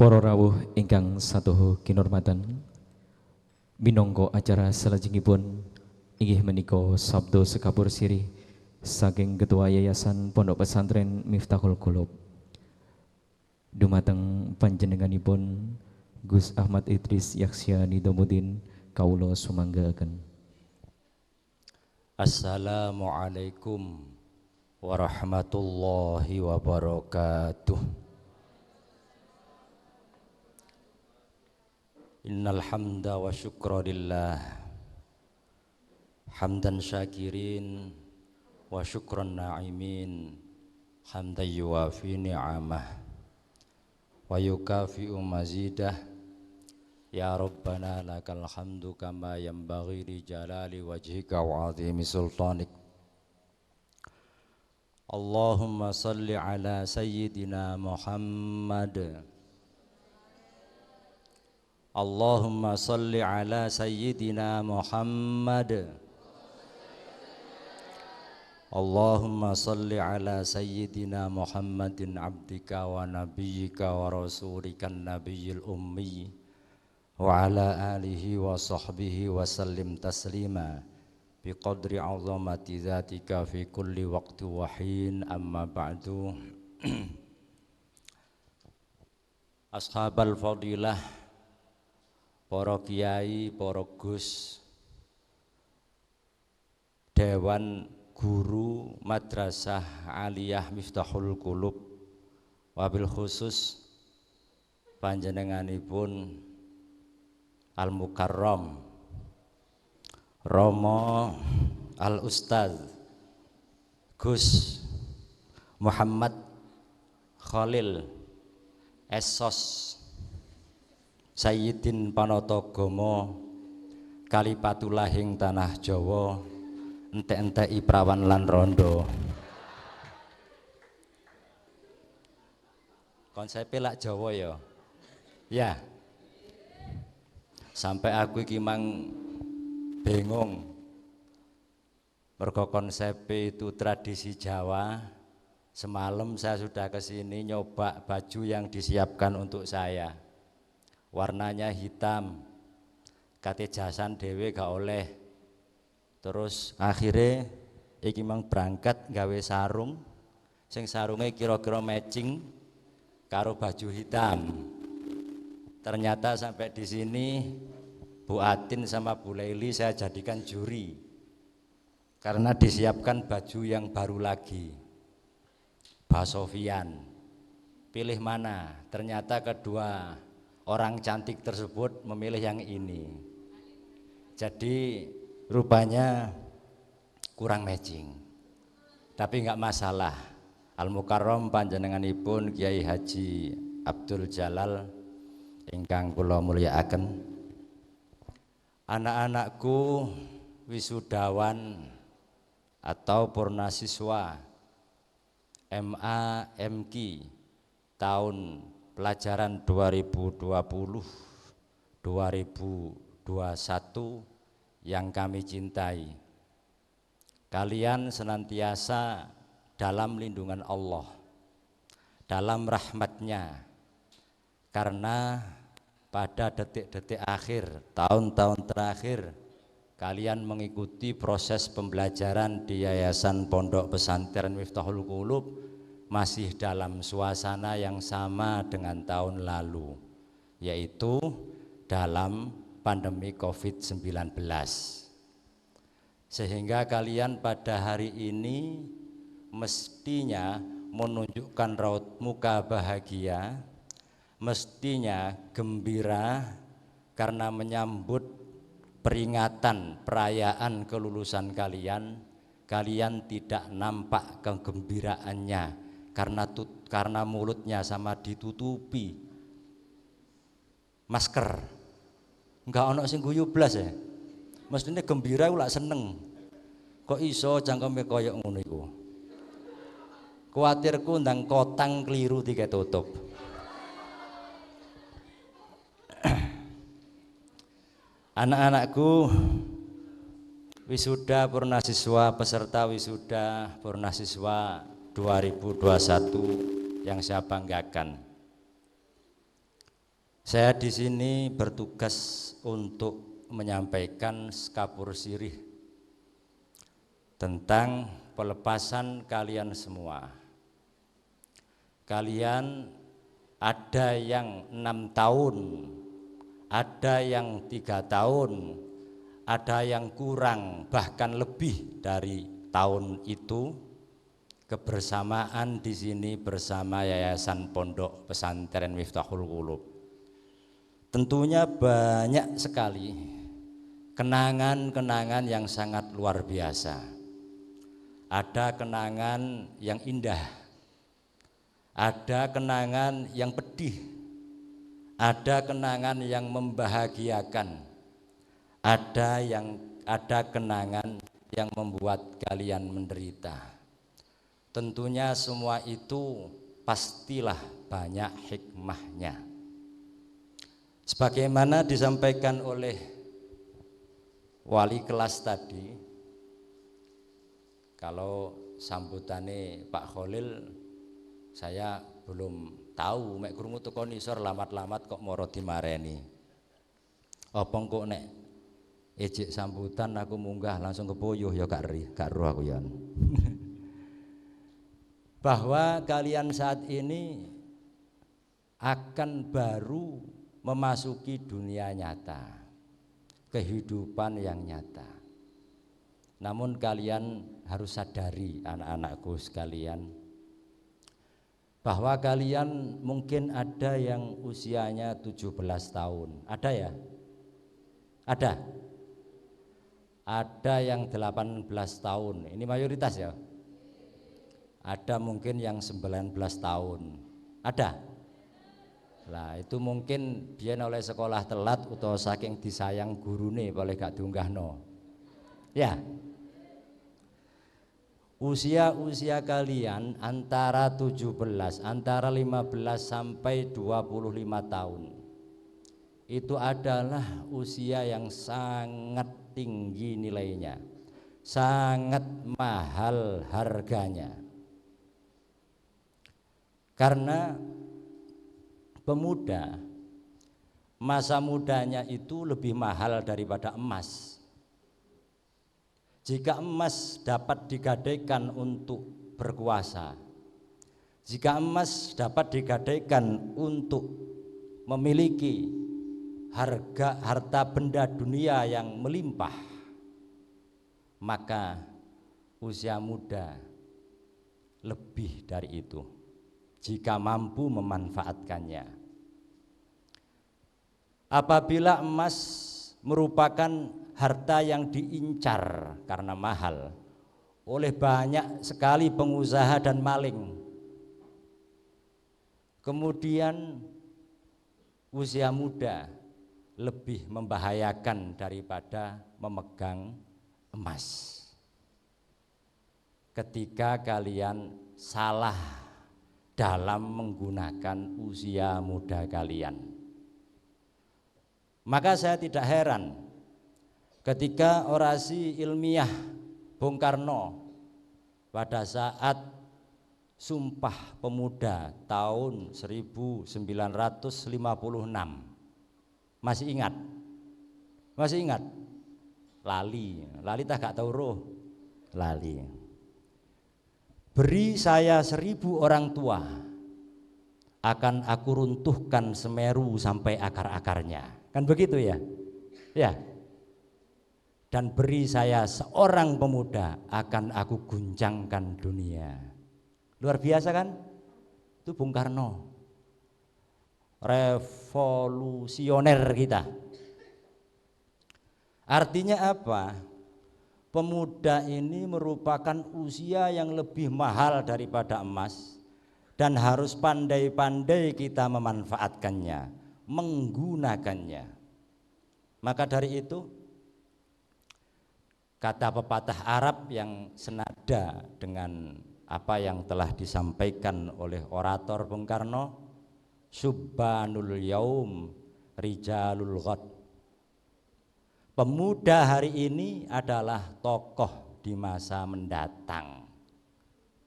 Para rawuh ingkang satuhu kinurmatan, minangka acara salajengipun inggih menika sabda sekabur sirih saking Ketua Yayasan Pondok Pesantren Miftahul Qulub. Dumateng panjenenganipun Gus Ahmad Idris Yaksiani Domudin kawula sumanggaaken. Assalamualaikum warahmatullahi wabarakatuh. Innal hamda wa syukra lillah hamdan syakirin wa syukran na'imin hamdan yuwafi ni'amah wa yukafi'u mazidah. Ya Rabbana lakal hamdu kama yanbaghi li jalali wajhika wa azimi sultanik. Allahumma salli ala sayyidina Muhammad. Allahumma salli ala sayyidina Muhammad. Allahumma salli ala sayyidina Muhammadin abdika wa nabiyyika wa rasulika nabiyil ummi wa ala alihi wa sahbihi wa sallim taslima biqadri azamati dzatika fi kulli waqti wa hin, amma ba'du. Ashabal fadilah, para kiai, para gus, dewan guru madrasah aliyah Miftahul Qulub, wabil khusus panjenenganipun Al-Mukarram Romo Al-Ustaz Gus Muhammad Khalil Esos Sayyidin Panatagomo Kalipatulahing tanah Jawa, entek-enteki prawan lan rondo. Konsepnya lak Jawa ya. Ya. Sampai aku iki mang bingung. Mergo konsep itu tradisi Jawa. Semalam saya sudah ke sini nyoba baju yang disiapkan untuk saya. Warnanya hitam. Kate jasan dhewe gak oleh. Terus akhirnya iki mang berangkat gawe sarung. Sing sarungnya kira-kira matching karo baju hitam. Ternyata sampai di sini Bu Atin sama Bu Leili saya jadikan juri karena disiapkan baju yang baru lagi. Pak Sofian, pilih mana? Ternyata kedua orang cantik tersebut memilih yang ini. Jadi rupanya kurang matching. Tapi enggak masalah. Al-Mukarram panjenenganipun Kiai Haji Abdul Jalal ingkang kula mulyakaken. Anak-anakku wisudawan atau purnasiswa MA MQ tahun pelajaran 2020-2021 yang kami cintai. Kalian senantiasa dalam lindungan Allah, dalam rahmat-Nya. Karena pada detik-detik akhir, tahun-tahun terakhir, kalian mengikuti proses pembelajaran di Yayasan Pondok Pesantren Miftahul Qulub masih dalam suasana yang sama dengan tahun lalu, yaitu dalam pandemi COVID-19. Sehingga kalian pada hari ini mestinya menunjukkan raut muka bahagia, mestinya gembira karena menyambut peringatan perayaan kelulusan kalian. Kalian tidak nampak kegembiraannya karena mulutnya sama ditutupi masker. Enggak ono sing guyu blas ya. Mestine gembira iku lak seneng. Kok iso cangkeme koyo ngono iku. Kuwatirku ndang kotang keliru diketutup. Anak-anakku wisuda purnasiswa, peserta wisuda purnasiswa 2021 yang saya banggakan. Saya di sini bertugas untuk menyampaikan skapur sirih tentang pelepasan kalian semua. Kalian ada yang 6 tahun, ada yang 3 tahun, ada yang kurang bahkan lebih dari tahun itu, kebersamaan di sini bersama Yayasan Pondok Pesantren Miftahul Qulub. Tentunya banyak sekali kenangan-kenangan yang sangat luar biasa. Ada kenangan yang indah, ada kenangan yang pedih, ada kenangan yang membahagiakan, ada kenangan yang membuat kalian menderita. Tentunya semua itu pastilah banyak hikmahnya. Sebagaimana disampaikan oleh wali kelas tadi, kalau sambutannya Pak Khalil saya belum tahu, mek krungu teko nisor lamat-lamat kok moro dimareni. Apa kok nek ejek sambutan aku munggah langsung kepuyuh ya gak roh aku ya. Bahwa kalian saat ini akan baru memasuki dunia nyata, kehidupan yang nyata. Namun kalian harus sadari anak-anakku sekalian, bahwa kalian mungkin ada yang usianya 17 tahun. Ada ya? Ada? Ada yang 18 tahun. Ini mayoritas ya? Ada mungkin yang 19 tahun. Ada? Lah itu mungkin dia oleh sekolah telat atau saking disayang gurune boleh gak diunggahno. Ya. Usia kalian antara 17, antara 15 sampai 25 tahun. Itu adalah usia yang sangat tinggi nilainya. Sangat mahal harganya. Karena pemuda, masa mudanya itu lebih mahal daripada emas. Jika emas dapat digadaikan untuk berkuasa, jika emas dapat digadaikan untuk memiliki harta benda dunia yang melimpah, maka usia muda lebih dari itu jika mampu memanfaatkannya. Apabila emas merupakan harta yang diincar karena mahal oleh banyak sekali pengusaha dan maling, kemudian usia muda lebih membahayakan daripada memegang emas. Ketika kalian salah dalam menggunakan usia muda kalian, maka saya tidak heran ketika orasi ilmiah Bung Karno pada saat Sumpah Pemuda tahun 1956, masih ingat? Masih ingat? Lali tak gak tahu roh. Lali. Beri saya 1000 orang tua, akan aku runtuhkan Semeru sampai akar-akarnya. Kan begitu ya? Ya. Dan beri saya seorang pemuda, akan aku guncangkan dunia. Luar biasa kan? Itu Bung Karno, revolusioner kita. Artinya apa? Pemuda ini merupakan usia yang lebih mahal daripada emas, dan harus pandai-pandai kita memanfaatkannya, menggunakannya. Maka dari itu, kata pepatah Arab yang senada dengan apa yang telah disampaikan oleh orator Bung Karno, Subbanul yaum rijalul ghad. Pemuda hari ini adalah tokoh di masa mendatang.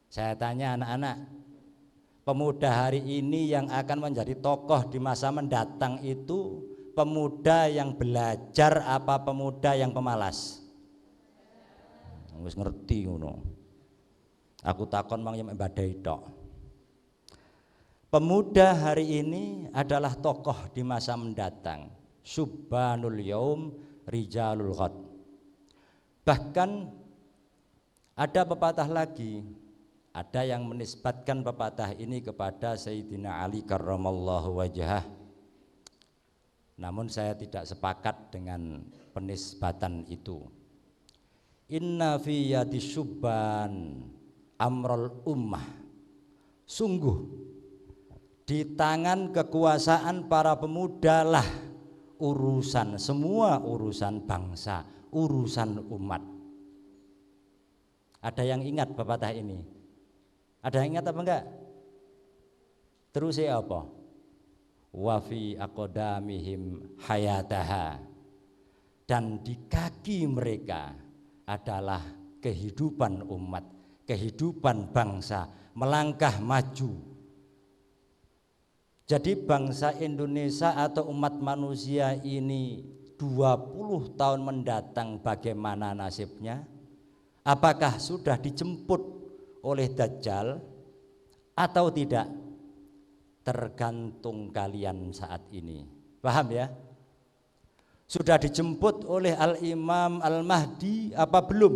Saya tanya anak-anak, pemuda hari ini yang akan menjadi tokoh di masa mendatang itu pemuda yang belajar apa pemuda yang pemalas? Wis ngerti ngono. Aku takon mang yen badai tok. Pemuda hari ini adalah tokoh di masa mendatang. Subbanul yaum rijalul ghad. Bahkan ada pepatah lagi, ada yang menisbatkan pepatah ini kepada Sayyidina Ali karramallahu wajhah. Namun saya tidak sepakat dengan penisbatan itu. Inna fi yadi syubban amrul ummah. Sungguh di tangan kekuasaan para pemuda lah urusan, semua urusan bangsa, urusan umat. Ada yang ingat pepatah ini? Ada yang ingat apa enggak? Terus apa? Wa fi aqdamihim hayataha. Dan di kaki mereka adalah kehidupan umat, kehidupan bangsa, melangkah maju. Jadi bangsa Indonesia atau umat manusia ini 20 tahun mendatang bagaimana nasibnya? Apakah sudah dijemput oleh Dajjal atau tidak? Tergantung kalian saat ini. Paham ya? Sudah dijemput oleh Al-Imam Al-Mahdi apa belum?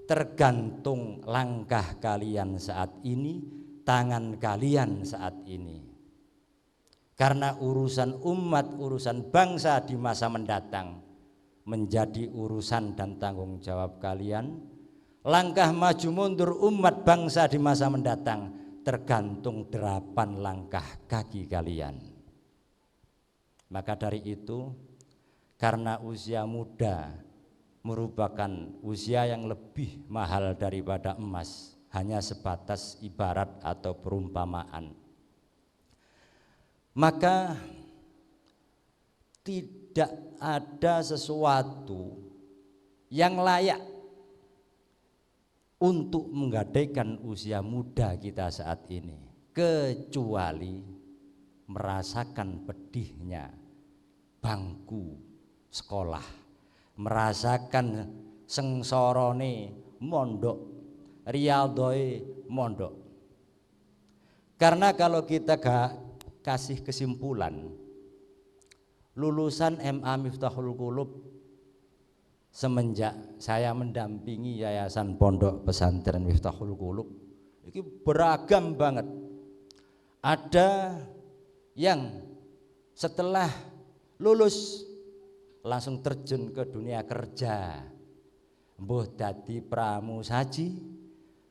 Tergantung langkah kalian saat ini, tangan kalian saat ini. Karena urusan umat, urusan bangsa di masa mendatang menjadi urusan dan tanggung jawab kalian. Langkah maju mundur umat bangsa di masa mendatang tergantung 8 langkah kaki kalian. Maka dari itu, karena usia muda merupakan usia yang lebih mahal daripada emas, hanya sebatas ibarat atau perumpamaan, maka tidak ada sesuatu yang layak untuk menggadaikan usia muda kita saat ini kecuali merasakan pedihnya bangku sekolah, merasakan sengsorone mondok, riyadhoe mondok. Karena kalau kita gak kasih kesimpulan, lulusan MA Miftahul Qulub semenjak saya mendampingi Yayasan Pondok Pesantren Miftahul Qulub ini beragam banget. Ada yang setelah lulus langsung terjun ke dunia kerja, mbuh dadi pramusaji,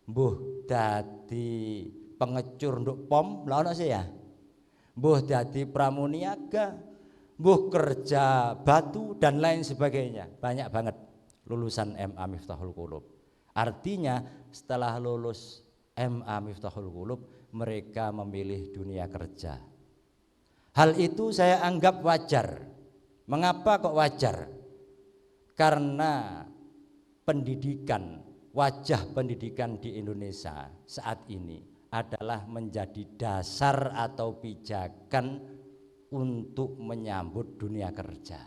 mbuh dadi pengecur nduk pom, lha ono sih ya, mbuh dadi pramuniaga, mbuh kerja batu dan lain sebagainya. Banyak banget lulusan MA Miftahul Qulub. Artinya setelah lulus MA Miftahul Qulub mereka memilih dunia kerja. Hal itu saya anggap wajar. Mengapa kok wajar? Karena pendidikan, wajah pendidikan di Indonesia saat ini adalah menjadi dasar atau pijakan untuk menyambut dunia kerja.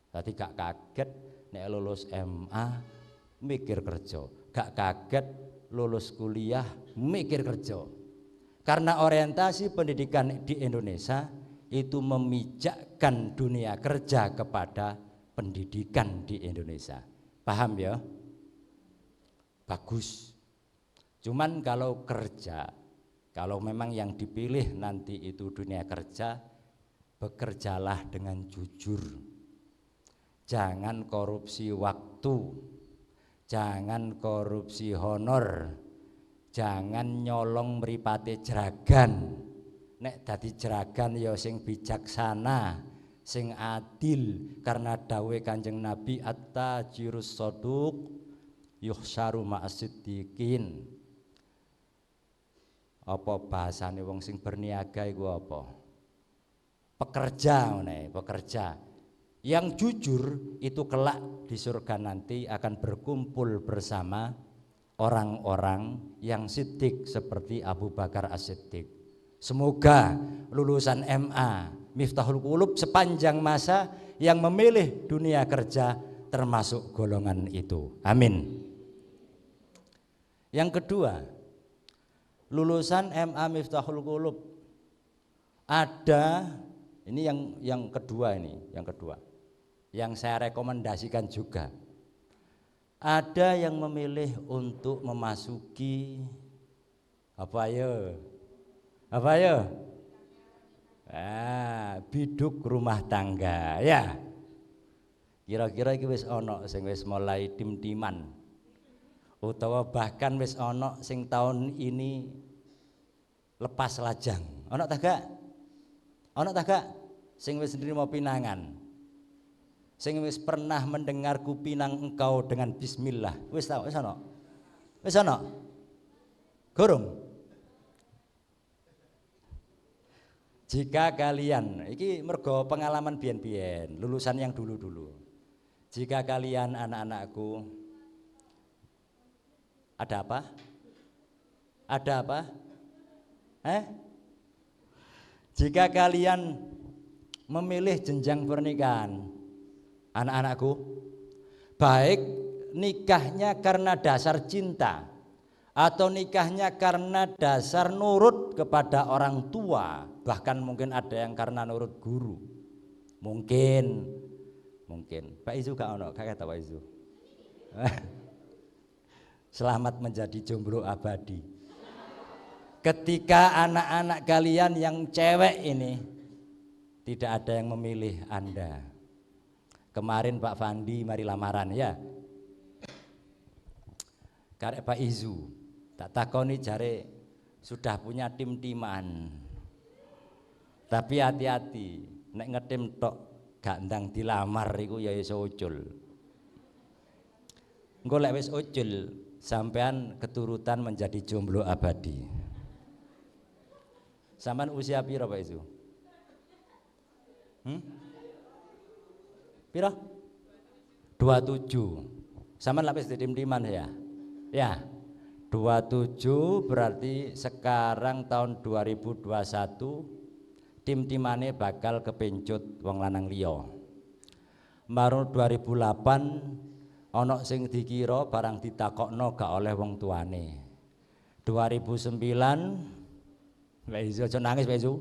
Tadi gak kaget nek lulus MA mikir kerja, gak kaget lulus kuliah mikir kerja. Karena orientasi pendidikan di Indonesia itu memijakkan dunia kerja kepada pendidikan di Indonesia. Paham ya? Bagus. Cuman kalau kerja, kalau memang yang dipilih nanti itu dunia kerja, bekerjalah dengan jujur. Jangan korupsi waktu, jangan korupsi honor, jangan nyolong mripate jeragan. Nek dadi jeragan ya sing bijaksana, sing adil, karena dawuhe Kanjeng Nabi at-tajirus shaduq yuhsyaru ma'as-siddiqin. Apa bahasane wong sing berniaga iku apa? Pekerja ngene, pekerja. Yang jujur itu kelak di surga nanti akan berkumpul bersama orang-orang yang siddiq seperti Abu Bakar As-Siddiq. Semoga lulusan MA Miftahul Qulub sepanjang masa yang memilih dunia kerja termasuk golongan itu. Amin. Yang kedua, lulusan MA Miftahul Qulub ada, ini yang kedua, yang saya rekomendasikan juga. Ada yang memilih untuk memasuki apa ya? Biduk rumah tangga ya. Kira-kira iki wis ana sing wis mulai tim-timan. Utawa bahkan wis ana sing tahun ini lepas lajang. Ana ta gak? Ana ta gak sing wis nrimo pinangan? Sing wis pernah mendengar kupinang engkau dengan bismillah. Wis tau, wis ana? Wis ana? Gorong? Jika kalian, iki mergo pengalaman biyen-biyen, lulusan yang dulu-dulu. Jika kalian anak-anakku, ada apa? Ada apa? Jika kalian memilih jenjang pernikahan, anak-anakku, baik nikahnya karena dasar cinta atau nikahnya karena dasar nurut kepada orang tua, bahkan mungkin ada yang karena nurut guru. Mungkin Pak Izu gak ono, gak kata Pak Izu. Selamat menjadi jomblo abadi. Ketika anak-anak kalian yang cewek ini tidak ada yang memilih Anda. Kemarin Pak Fandi mari lamaran ya. Karek Pak Izu tak takoni jare sudah punya tim-timan. Tapi hati-hati, nek ngetim tok gak ndang dilamar iku ya iso ucul. Engko lek wis ucul, sampean keturutan menjadi jomblo abadi. Sampean usia piro Pak Izu? Piro? 27. Sampean lapis di tim-timan ya? Ya. 27 berarti sekarang tahun 2021 tim-timane bakal kepencut wong lanang liya. Baru 2008 ana sing dikira barang ditakokno gak oleh wong tuane. 2009 Pak Izu aja nangis Pak Izu.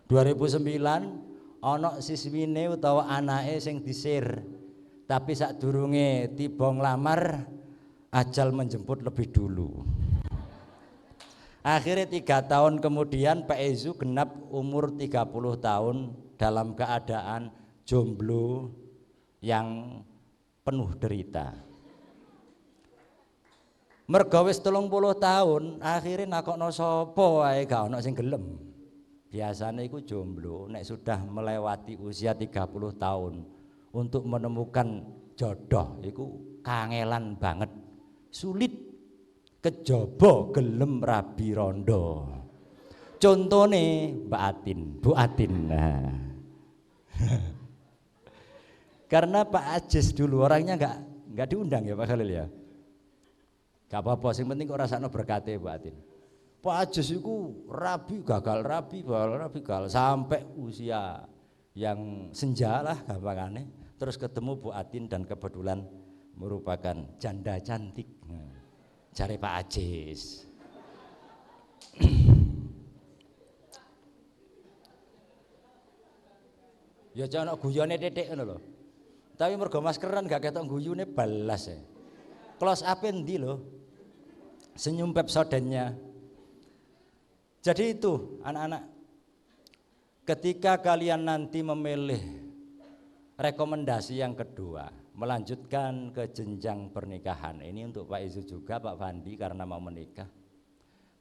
2009 ana siswine utawa anake sing disir. Tapi sadurunge tiba nglamar ajal menjemput lebih dulu. Akhirnya 3 tahun kemudian Pak Izu genap umur 30 tahun dalam keadaan jomblo yang penuh derita. Mergo wis 30 tahun akhirnya nakokno sapa wae gak ono sing gelem. Biasanya iku jomblo nek sudah melewati usia 30 tahun untuk menemukan jodoh iku kangelan banget. Sulit kejaba gelem rabi rondo. Contone Mbak Atin, Bu Atin. Nah. Karena Pak Ajis dulu orangnya enggak diundang ya Pak Khalil ya. Gak apa-apa, sing penting kok rasakno berkate Bu Atin. Pak Ajis itu gagal sampai usia yang senja lah gampangane. Terus ketemu Bu Atin dan kebetulan merupakan janda cantik. Cari Pak Ajis. Ya jangan guyone titik ngono lho. Tapi mergo maskeran gak ketok guyune balas ya. Close up endi lho. Senyum Pepsodentnya. Jadi itu anak-anak, ketika kalian nanti memilih rekomendasi yang kedua, melanjutkan ke jenjang pernikahan, ini untuk Pak Izu juga Pak Fandi karena mau menikah,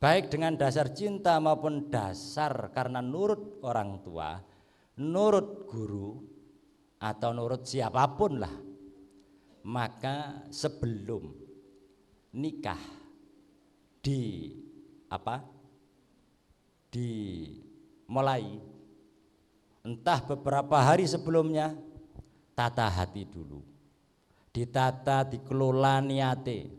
baik dengan dasar cinta maupun dasar karena nurut orang tua, nurut guru atau nurut siapapun lah, maka sebelum nikah dimulai, entah beberapa hari sebelumnya, tata hati dulu. ditata, dikelola niate.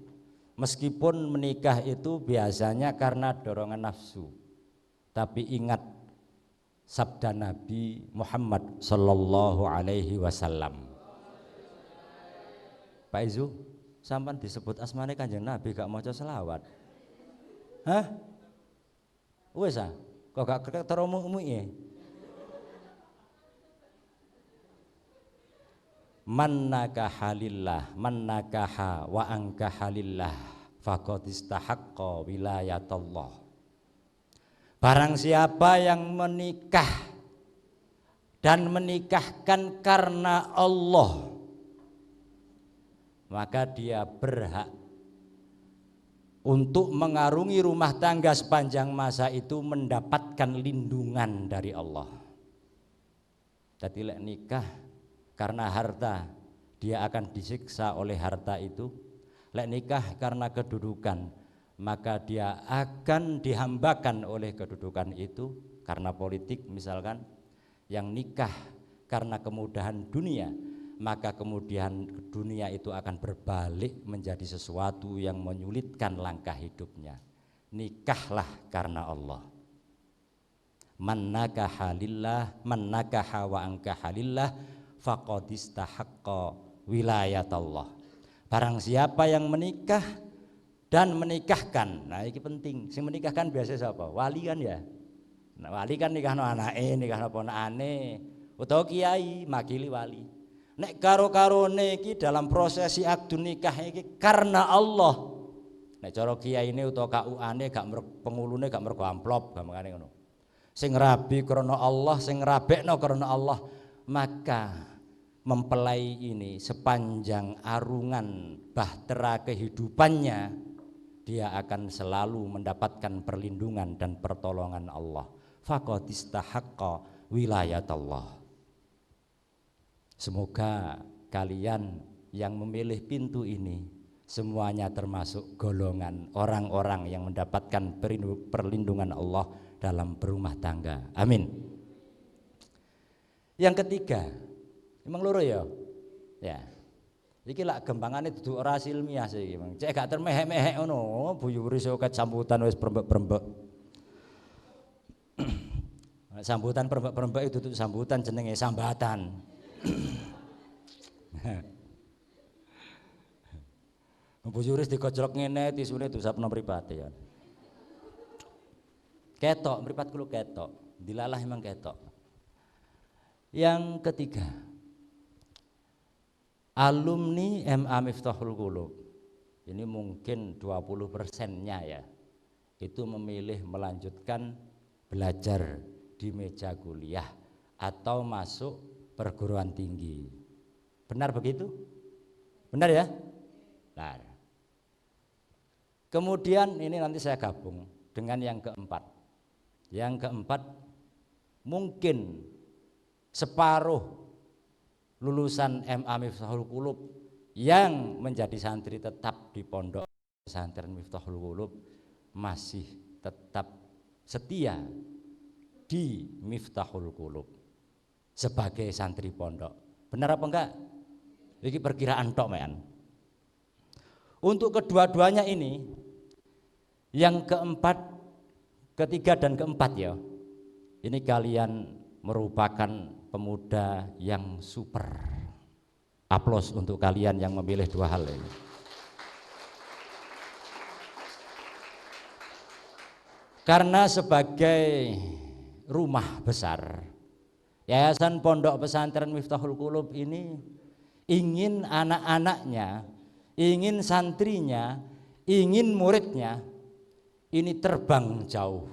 Meskipun menikah itu biasanya karena dorongan nafsu, tapi ingat sabda Nabi Muhammad sallallahu alaihi wasallam. Pak Izu, sampan disebut asmane Kanjeng Nabi gak maca selawat. Hah? Wes ah, kok gak ketemu ya? Man nakaha lillah, man nakaha wa ankaha lillah faqad istahaqqa wilayatullah. Barang siapa yang menikah dan menikahkan karena Allah, maka dia berhak untuk mengarungi rumah tangga sepanjang masa itu mendapatkan lindungan dari Allah. Jadi lek nikah karena harta, dia akan disiksa oleh harta itu. Lek nikah karena kedudukan, maka dia akan dihambakan oleh kedudukan itu. Karena politik misalkan, yang nikah karena kemudahan dunia, maka kemudian dunia itu akan berbalik menjadi sesuatu yang menyulitkan langkah hidupnya. Nikahlah karena Allah. Man nakaha lillah, man nakaha wa ankaha lillah faqad istahaqqa wilayatullah. Barang siapa yang menikah dan menikahkan, nah ini penting, sing menikahkan biasa siapa? Wali kan ya. Nah, wali kan nikahno anake, nikahno ponakane, utawa kiai makili wali. Nek karo-karone iki dalam prosesi akad nikah iki karena Allah. Nek cara kiai ini utawa KUA-ne gak pengulune gak mergo amplop, gampangane ngono. Sing rabi karena Allah, sing rabekno karena Allah, maka mempelai ini sepanjang arungan bahtera kehidupannya dia akan selalu mendapatkan perlindungan dan pertolongan Allah. Faqad istahaqqa wilayatullah. Semoga kalian yang memilih pintu ini semuanya termasuk golongan orang-orang yang mendapatkan perlindungan Allah dalam berumah tangga. Amin. Yang ketiga, emang loro ya? Ya. Iki lak gempangane dudu orasi ilmiah sih iki, Bang. Cek gak termehek-mehek ngono, buyuri soket sambutan wis brembek-brembek. Sambutan brembek-brembek itu dudu sambutan jenenge sambatan. Buyuri dikoclok ngene tisune dusapno mripate ya. Ketok mripat kulo ketok, dilalah emang ketok. Yang ketiga, alumni MA Miftahul Qulub ini mungkin 20%-nya ya itu memilih melanjutkan belajar di meja kuliah atau masuk perguruan tinggi. Benar begitu? Benar ya? Benar. Kemudian ini nanti saya gabung dengan yang keempat. Yang keempat mungkin separuh lulusan MA Miftahul Qulub yang menjadi santri tetap di pondok pesantren Miftahul Qulub masih tetap setia di Miftahul Qulub sebagai santri pondok. Benar apa enggak? Ini perkiraan tok men. Untuk kedua-duanya ini, yang keempat, ketiga dan keempat ya, ini kalian merupakan pemuda yang super. Aplaus untuk kalian yang memilih dua hal ini. Karena sebagai rumah besar, Yayasan Pondok Pesantren Miftahul Qulub ini ingin anak-anaknya, ingin santrinya, ingin muridnya ini terbang jauh,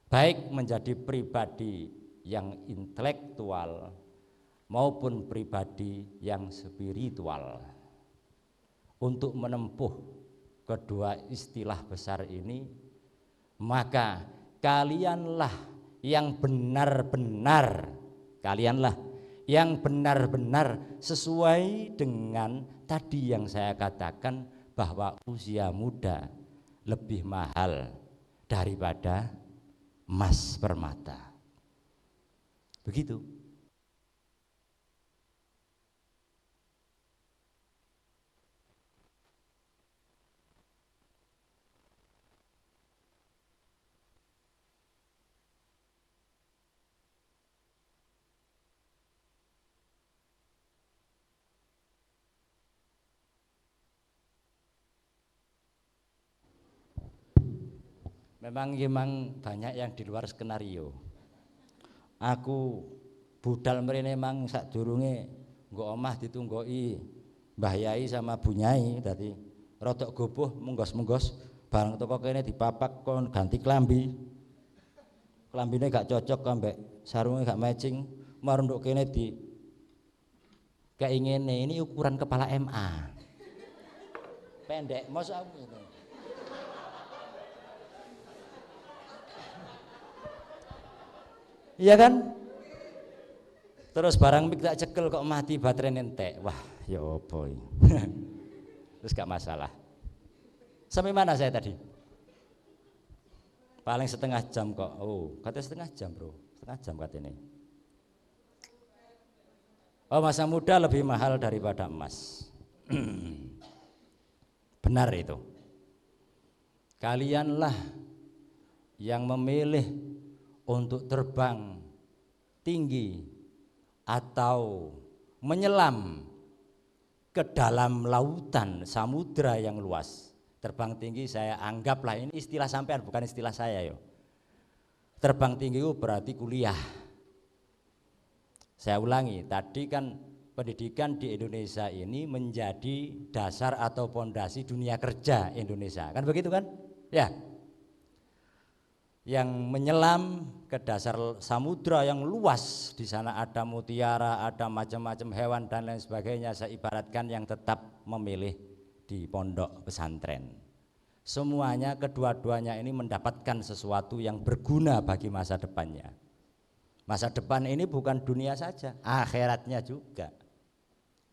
baik menjadi pribadi yang intelektual maupun pribadi yang spiritual. Untuk menempuh kedua istilah besar ini, maka kalianlah yang benar-benar sesuai dengan tadi yang saya katakan bahwa usia muda lebih mahal daripada emas permata. Begitu. memang banyak yang di luar skenario. Aku budal mrene memang sadurunge nggo omah ditunggoki Mbah Yai sama Bu Nyai, dadi rodok gopoh menggos-menggos bareng teko kene dipapak kon ganti klambi. Klambine gak cocok ambek sarunge gak matching, marunduk kene di kayak ngene, ini ukuran kepala MA. Pendek, mosok aku gitu. Iya kan? Terus barang mik tak cekel kok mati baterai entek. Wah, ya opo iki. Terus gak masalah. Sampai mana saya tadi? Paling setengah jam kok. Oh, katanya setengah jam, Bro. Setengah jam katanya. Oh, masa muda lebih mahal daripada emas. Benar itu. Kalianlah yang memilih untuk terbang tinggi atau menyelam ke dalam lautan samudra yang luas. Terbang tinggi saya anggaplah ini istilah sampean bukan istilah saya yo. Terbang tinggi itu berarti kuliah. Saya ulangi, tadi kan pendidikan di Indonesia ini menjadi dasar atau fondasi dunia kerja Indonesia. Kan begitu kan? Ya. Yang menyelam ke dasar samudra yang luas, di sana ada mutiara, ada macam-macam hewan dan lain sebagainya. Saya ibaratkan yang tetap memilih di pondok pesantren. Semuanya kedua-duanya ini mendapatkan sesuatu yang berguna bagi masa depannya. Masa depan ini bukan dunia saja, akhiratnya juga.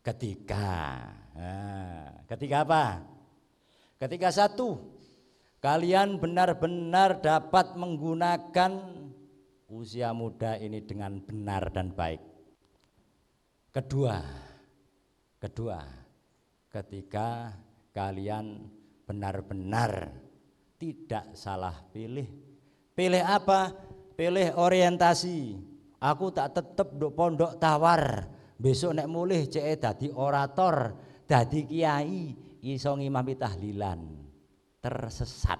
Ketika apa? Ketika satu, kalian benar-benar dapat menggunakan usia muda ini dengan benar dan baik. Kedua, ketika kalian benar-benar tidak salah pilih. Pilih apa? Pilih orientasi. Aku tak tetep nduk pondok tawar. Besok nek mulih cek dadi orator, dadi kiai, iso ngimami tahlilan. Tersesat.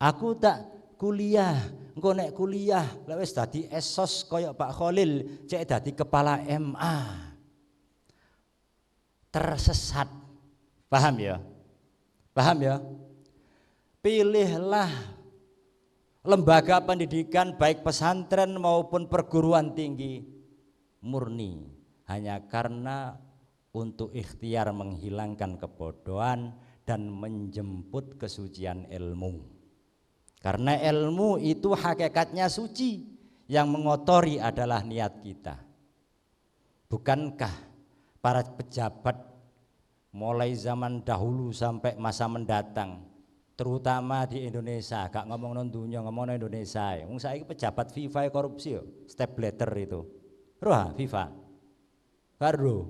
Aku tak kuliah, engko nek kuliah lek wis dadi esos kaya Pak Khalil, cek dadi kepala MA. Tersesat. Paham ya? Paham ya? Pilihlah lembaga pendidikan baik pesantren maupun perguruan tinggi murni hanya karena untuk ikhtiar menghilangkan kebodohan dan menjemput kesucian ilmu. Karena ilmu itu hakikatnya suci, yang mengotori adalah niat kita. Bukankah para pejabat mulai zaman dahulu sampai masa mendatang, terutama di Indonesia, gak ngomong non dunia, ngomong non Indonesia. Wong saiki pejabat FIFA korupsi yo, stepletter itu. Roh FIFA. Baru.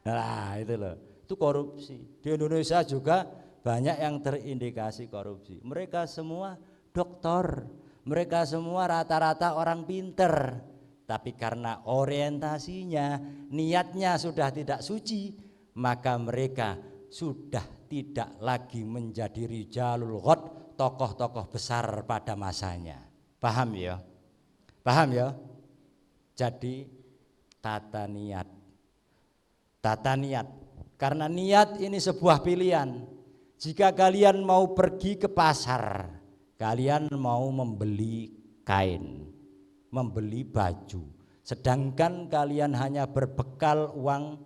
Nah, itu loh. Itu korupsi. Di Indonesia juga banyak yang terindikasi korupsi. Mereka semua doktor, mereka semua rata-rata orang pinter. Tapi karena orientasinya, niatnya sudah tidak suci, maka mereka sudah tidak lagi menjadi rijalul ghad, tokoh-tokoh besar pada masanya. Paham ya? Paham ya? Jadi tata niat. Tata niat. Karena niat ini sebuah pilihan. Jika kalian mau pergi ke pasar, kalian mau membeli kain, membeli baju, sedangkan kalian hanya berbekal uang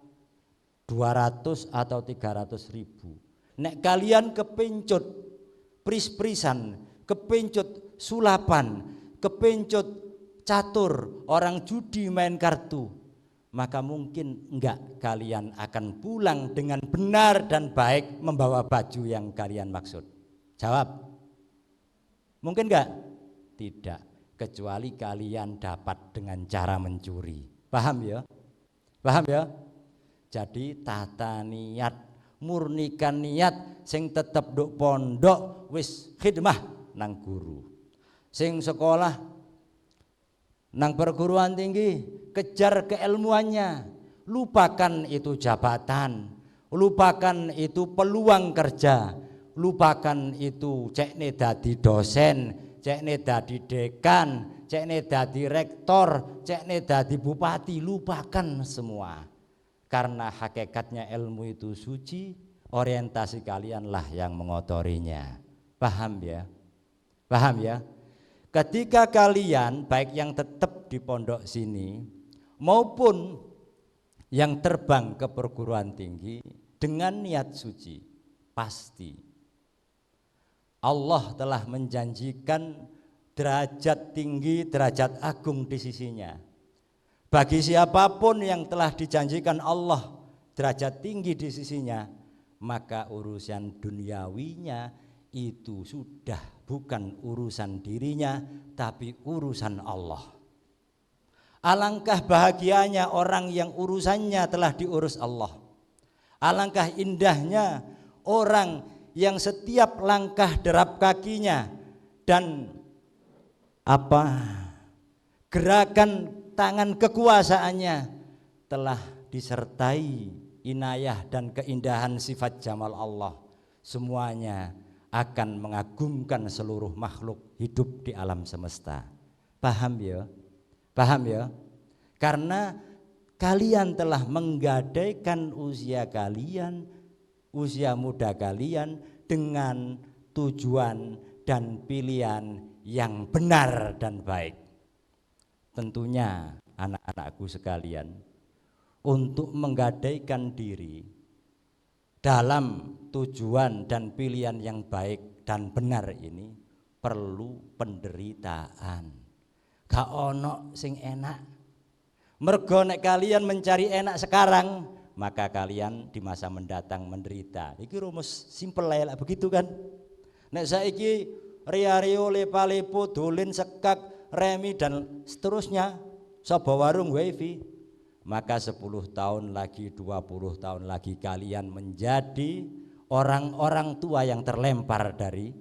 200 atau 300 ribu. Nek kalian kepincut pris-prisan, kepincut sulapan, kepincut catur, orang judi main kartu, maka mungkin enggak kalian akan pulang dengan benar dan baik membawa baju yang kalian maksud. Jawab. Mungkin enggak? Tidak, kecuali kalian dapat dengan cara mencuri. Paham ya? Paham ya? Jadi tata niat, murnikan niat, sing tetep nduk pondok wis khidmah nang guru. Sing sekolah nang perguruan tinggi, kejar keilmuannya, lupakan itu jabatan, lupakan itu peluang kerja, lupakan itu, cekne dadi dosen, cekne dadi dekan, cekne dadi rektor, cekne dadi bupati, lupakan semua. Karena hakikatnya ilmu itu suci, orientasi kalianlah yang mengotorinya. Paham ya? Paham ya? Ketika kalian baik yang tetap di pondok sini maupun yang terbang ke perguruan tinggi dengan niat suci, pasti Allah telah menjanjikan derajat tinggi, derajat agung di sisinya. Bagi siapapun yang telah dijanjikan Allah derajat tinggi di sisinya, maka urusan duniawinya itu sudah bukan urusan dirinya, tapi urusan Allah. Alangkah bahagianya orang yang urusannya telah diurus Allah. Alangkah indahnya orang yang setiap langkah derap kakinya dan gerakan tangan kekuasaannya telah disertai inayah dan keindahan sifat jamal Allah. Semuanya akan mengagumkan seluruh makhluk hidup di alam semesta. Paham ya? Paham ya? Karena kalian telah menggadaikan usia kalian, usia muda kalian dengan tujuan dan pilihan yang benar dan baik. Tentunya anak-anakku sekalian, untuk menggadaikan diri dalam tujuan dan pilihan yang baik dan benar ini perlu penderitaan. Gak ono sing enak. Mergo nek kalian mencari enak sekarang, maka kalian di masa mendatang menderita. Iki rumus simpel lah begitu kan. Nek saiki ria-rio lepa-lepo dolin sekak remi dan seterusnya, sapa warung wifi, maka 10 tahun lagi, 20 tahun lagi kalian menjadi orang-orang tua yang terlempar dari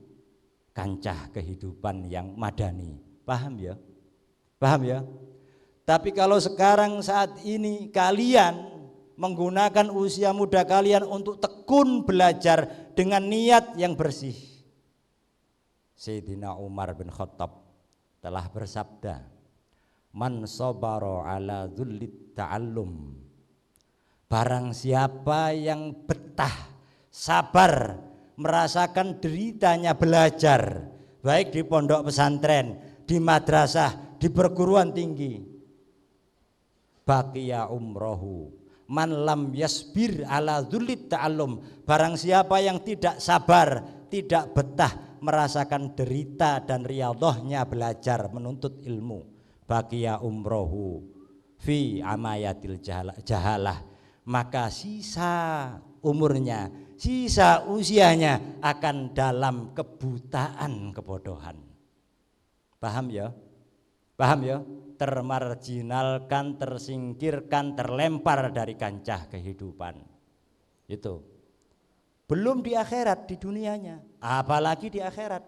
kancah kehidupan yang madani. Paham ya? Paham ya? Tapi kalau sekarang saat ini kalian menggunakan usia muda kalian untuk tekun belajar dengan niat yang bersih. Sayyidina Umar bin Khattab telah bersabda, man sabara ala dzullit ta'allum, barang siapa yang betah sabar merasakan deritanya belajar, baik di pondok pesantren, di madrasah, di perguruan tinggi, baqiya umrohu, man lam yasbir ala dzullit ta'allum, barang siapa yang tidak sabar, tidak betah merasakan derita dan riyadhahnya belajar menuntut ilmu, baqiya umrohu fi amayatil jahalah, maka sisa umurnya, sisa usianya akan dalam kebutaan kebodohan. Paham ya? Paham ya? Termarginalkan, tersingkirkan, terlempar dari kancah kehidupan. Itu belum di akhirat, di dunianya, apalagi di akhirat.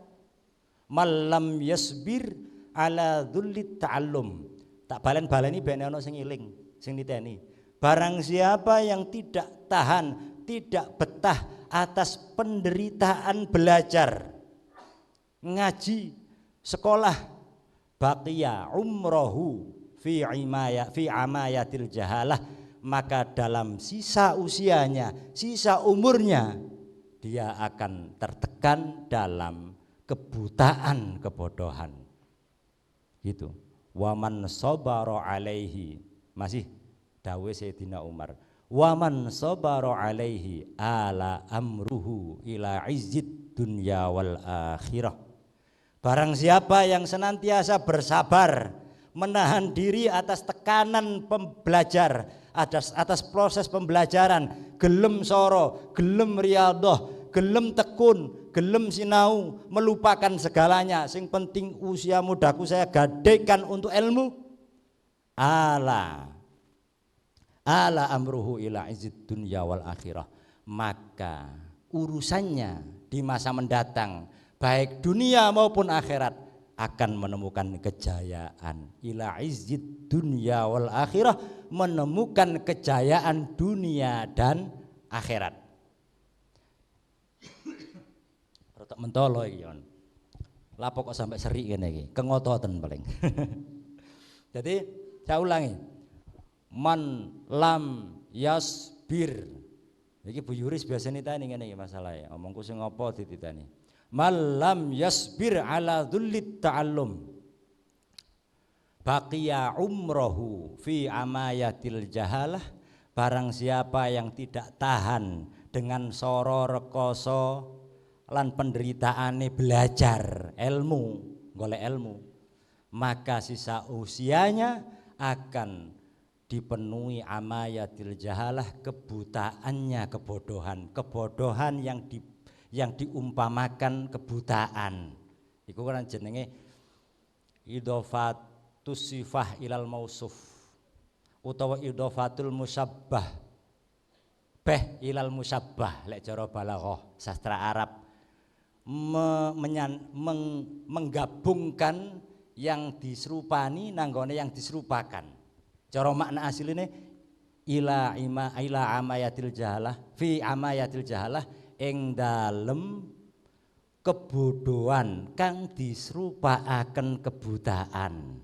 Malam yasbir ala dzullit ta'allum, tak balen-baleni ben ana sing iling, sing niteni. Barang siapa yang tidak tahan, tidak betah atas penderitaan belajar, ngaji, sekolah, baqiya umrohu fi amayatil jahalah, maka dalam sisa usianya, sisa umurnya, dia akan tertekan dalam kebutaan kebodohan. Gitu. Waman sabara alaihi, masih dawuh Sayyidina Umar, waman sabara alaihi ala amruhu ila izzid dunya wal akhirah. Barang siapa yang senantiasa bersabar menahan diri atas tekanan pembelajar, atas proses pembelajaran, gelem soro, gelem riyadhah, gelem tekun, gelem sinau, melupakan segalanya, sing penting usia mudaku saya gadaikan untuk ilmu. Ala amruhu ila izzid dunya wal akhirah, maka urusannya di masa mendatang baik dunia maupun akhirat akan menemukan kejayaan. Ila izzid dunya wal akhirah, menemukan kejayaan dunia dan akhirat. Rada mentolo iki yon. Lapo kok sampai seri ngene iki? Kengototen paling. Jadi saya ulangi. Man lam yasbir. Iki Bu Yuris biasane tani ngene iki masalahe. Omongku sing apa dititani. Man lam yasbir ala dzullit ta'allum. Baqiya umrohu fi amayatil jahalah. Barang siapa yang tidak tahan dengan soro rekoso lan penderitaane belajar ilmu, golek ilmu, maka sisa usianya akan dipenuhi amayatil jahalah, kebutaannya, kebodohan yang diumpamakan kebutaan. Iku kan jenenge idhofatus sifah ilal mausuf utawa idhofatul musabbah beh ilal musabbah lek cara balaghah sastra Arab. Menggabungkan yang diserupani nanggone yang diserupakan. Cara makna asline ila amayatil jahalah fi amayatil jahalah ing dalem kebodohan kang diserupakaken kebutaan.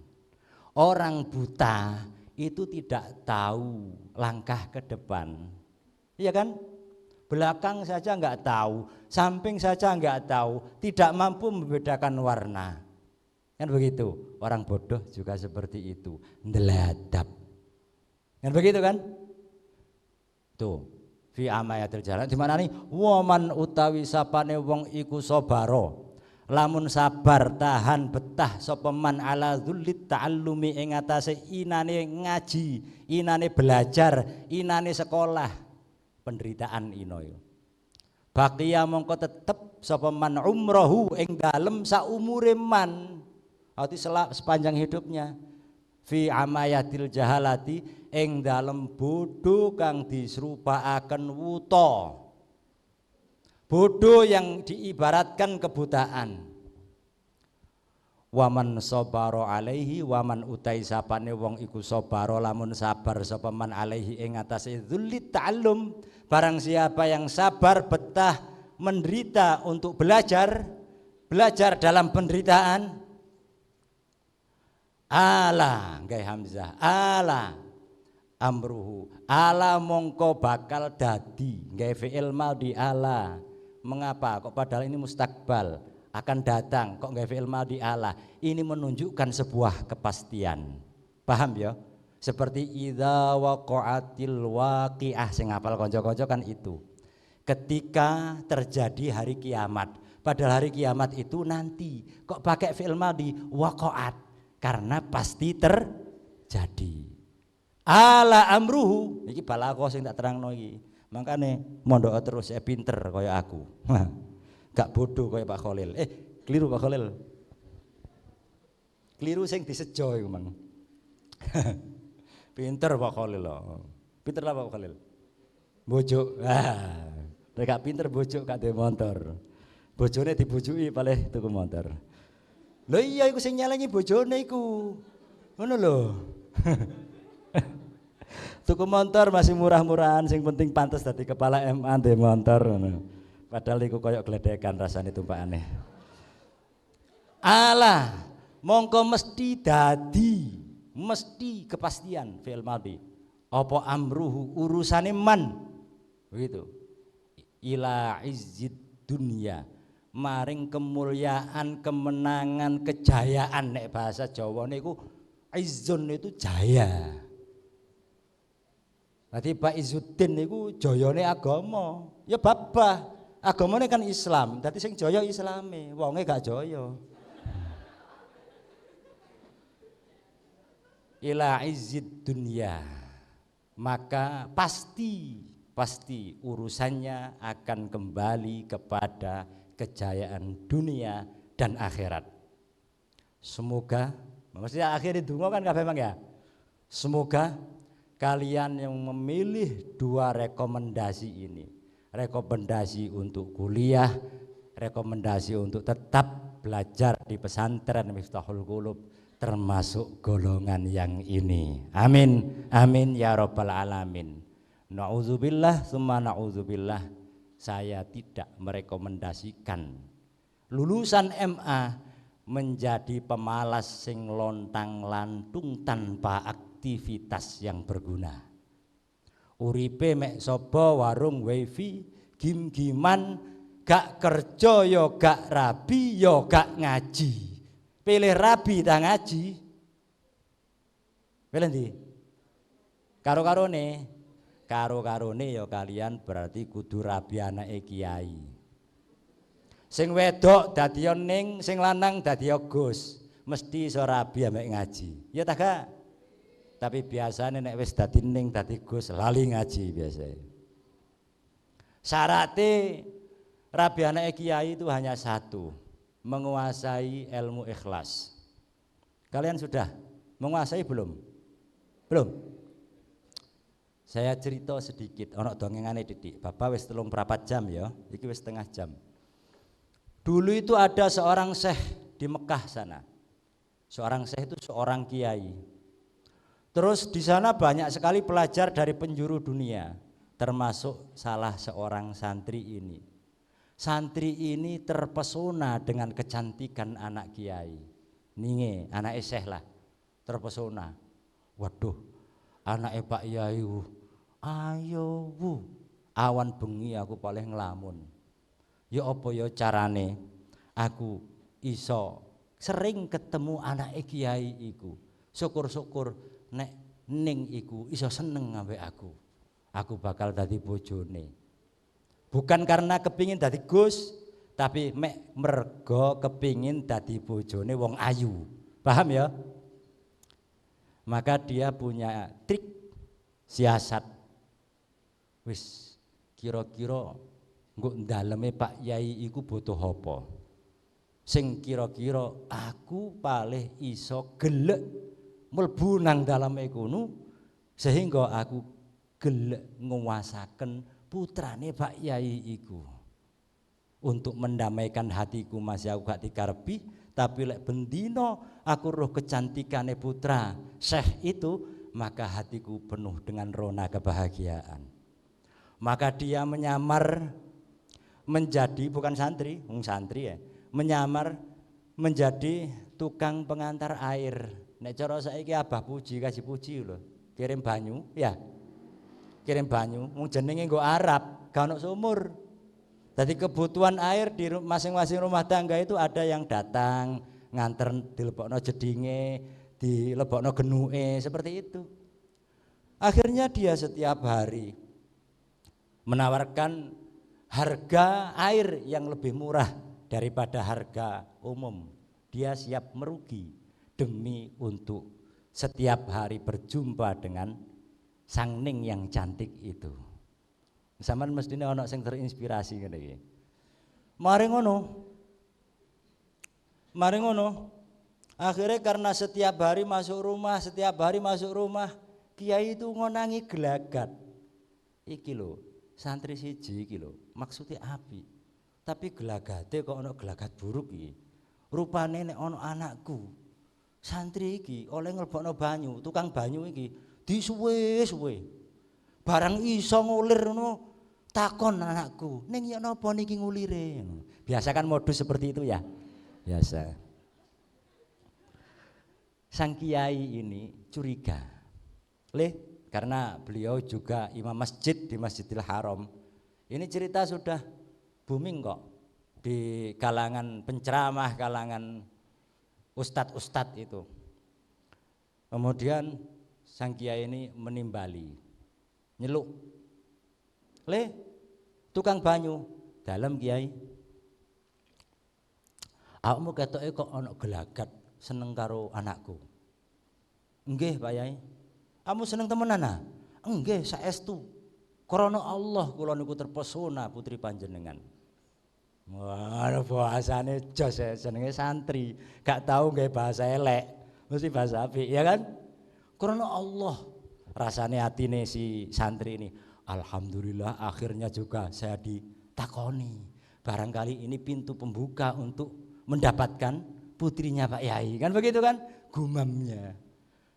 Orang buta itu tidak tahu langkah ke depan. Iya kan? Belakang saja enggak tahu, samping saja enggak tahu, tidak mampu membedakan warna. Kan begitu. Orang bodoh juga seperti itu, ndeladap. Kan begitu kan? Tuh, fi amayatil jalan di mana nih? Waman utawi sapane wong iku sabaro. Lamun sabar tahan betah sapa man ala dzullit ta'allumi ing atase inane ngaji, inane belajar, inane sekolah. Penderitaan ino yo. Baqiya mongko tetep sapa man umrohu ing dalem saumure man. Arti sepanjang hidupnya. Fi amayatil jahalati ing dalem bodoh kang disrupakaken wuta. Bodoh yang diibaratkan kebutaan. Waman sabaro alaihi waman utai sapane wong iku sabaro lamun sabar sapa man alaihi ing atase dzullit ta'allum. Barang siapa yang sabar betah menderita untuk belajar dalam penderitaan. Ala gawe hamzah ala amruhu ala mongko bakal dadi gawe fi'il madhi ala. Mengapa kok padahal ini mustakbal akan datang kok gawe fi'il madhi ala? Ini menunjukkan sebuah kepastian. Paham ya? Seperti idza waqa'atil waqi'ah sing hafal kanca-kanca kan itu. Ketika terjadi hari kiamat. Padahal hari kiamat itu nanti. Kok pakai fi'il madhi waqa'at? Karena pasti terjadi. Ala amruhu iki balaghah sing tak terangno iki. Makane mondok terus pinter kaya aku. Gak bodoh kaya Pak Khalil. Keliru Pak Khalil. Keliru sing disejo iku mang. Pinter Pak Khalil loh. Pinter lah Pak Khalil. Bojo. Nek gak pinter bojo gak duwe motor. Bojone dibojoki paleh tuku motor. Lho iya iku sing nyelengi bojone iku. Ngono lho. Tuku motor masih murah-murahan, sing penting pantes dadi kepala MA duwe motor ngono. Padahal iku koyo gledekan rasane tumpakane. Alah, mongko mesti kepastian fi'il madhi. Apa amruhu urusane man. Begitu. Ila izzid dunya. Maring kemuliaan, kemenangan, kejayaan nek bahasa Jawa niku izzun itu jaya. Berarti Pak Izzuddin niku jayane agama. Ya babah. Agamane kan Islam. Dadi sing jaya Islame, wonge gak jaya. Ila izzid dunya. Maka pasti urusannya akan kembali kepada kejayaan dunia dan akhirat. Semoga, maksudnya akhir itu kan kabeh Bang ya. Semoga kalian yang memilih dua rekomendasi ini, rekomendasi untuk kuliah, rekomendasi untuk tetap belajar di pesantren Miftahul Qulub, termasuk golongan yang ini. Amin, amin ya rabbal alamin. Na'udzubillah, summa na'udzubillah. Saya tidak merekomendasikan lulusan MA menjadi pemalas sing lontang-lantung tanpa aktivitas yang berguna. Uripe mek sapa warung wifi, gim-giman, gak kerja ya gak rabi ya gak ngaji. Pilih rabi ta ngaji? Pilih ndi? Karo-karone ya kalian berarti kudu rabi anake kiai. Sing wedok dadi ning, sing lanang dadi Gus. Mesti iso rabi ambek ngaji. Ya ta gak? Tapi biasanya nek wis dadi ning dadi Gus lali ngaji biasanya. Syaratnya rabi anake kiai itu hanya satu, menguasai ilmu ikhlas. Kalian sudah menguasai belum? Belum? Saya cerita sedikit, ono dongengane Didik. Bapak wis 3/4 jam ya, iki wis setengah jam. Dulu itu ada seorang syekh di Mekah sana. Seorang syekh itu seorang kiai. Terus di sana banyak sekali pelajar dari penjuru dunia, termasuk salah seorang santri ini. Santri ini terpesona dengan kecantikan anak kiai. Ninge, anak syekh lah, terpesona. Waduh, anak Pak Yai, ayo awan bengi aku paling ngelamun. Ya apa ya carane aku iso sering ketemu anak kiai iku. Syukur-syukur nek ning iku iso seneng ambek aku. Aku bakal dadi bojone. Bukan karena kepingin dadi Gus, tapi mek mergo kepingin dadi bojone wong ayu. Paham ya? Maka dia punya trik siasat. Wis kira-kira nggo ndaleme Pak Yai iku butuh apa? Sing kira-kira aku paling iso gelek mlebu nang daleme kono sehingga aku gelek nguasaken putrane Pak Yai iku. Untuk mendamaikan hatiku masih aku gak dikarepi, tapi lek bendino aku roh kecantikane putra syekh itu, maka hatiku penuh dengan rona kebahagiaan. Maka dia menyamar menjadi bukan santri, santri ya, menyamar menjadi tukang pengantar air. Nek cara saiki Abah Puji kasih puji lho, kirim banyu ya. Kirim banyu, wong jenenge nggo Arab, gak ono sumur. Jadi kebutuhan air di masing-masing rumah tangga itu ada yang datang nganter dilebokno jedinge, dilebokno genuke, seperti itu. Akhirnya dia setiap hari menawarkan harga air yang lebih murah daripada harga umum. Dia siap merugi demi untuk setiap hari berjumpa dengan sang ning yang cantik itu. Sampeyan mestine ana sing terinspirasi ngene iki. Mari ngono. Akhirnya karena setiap hari masuk rumah, kiai itu ngonangi gelagat. Iki lho, santri siji iki lho, maksudnya api. Tapi gelagate kok ana gelagat buruk iki. Rupane nek ana anakku, santri iki oleh nglebokno banyu, tukang banyu iki disuwe-suwe. Barang iso ngulir ngono. Takon anakku, ning ya napa niki ngulire? Biasa kan modus seperti itu ya. Biasa. Sang kiai ini curiga. Karena beliau juga imam masjid di Masjidil Haram. Ini cerita sudah booming kok di kalangan penceramah, kalangan ustadz-ustadz itu. Kemudian sang kiai ini menimbali, nyeluk. Tukang banyu dalam kiai. Awakmu ketoke kok ana gelagat seneng karo anakku. Nggih Pak Yai. Kamu seneng temenan ah? Nggih saestu. Krana Allah kula niku terpesona putri panjenengan. Wah, bahasane jos ya, jenenge santri. Gak tahu nggih bahasa elek, mesti bahasa apik, ya kan? Krana Allah. Rasane atine si santri ini, alhamdulillah akhirnya juga saya ditakoni. Barangkali ini pintu pembuka untuk mendapatkan putrinya Pak Yai. Kan begitu kan? Gumamnya.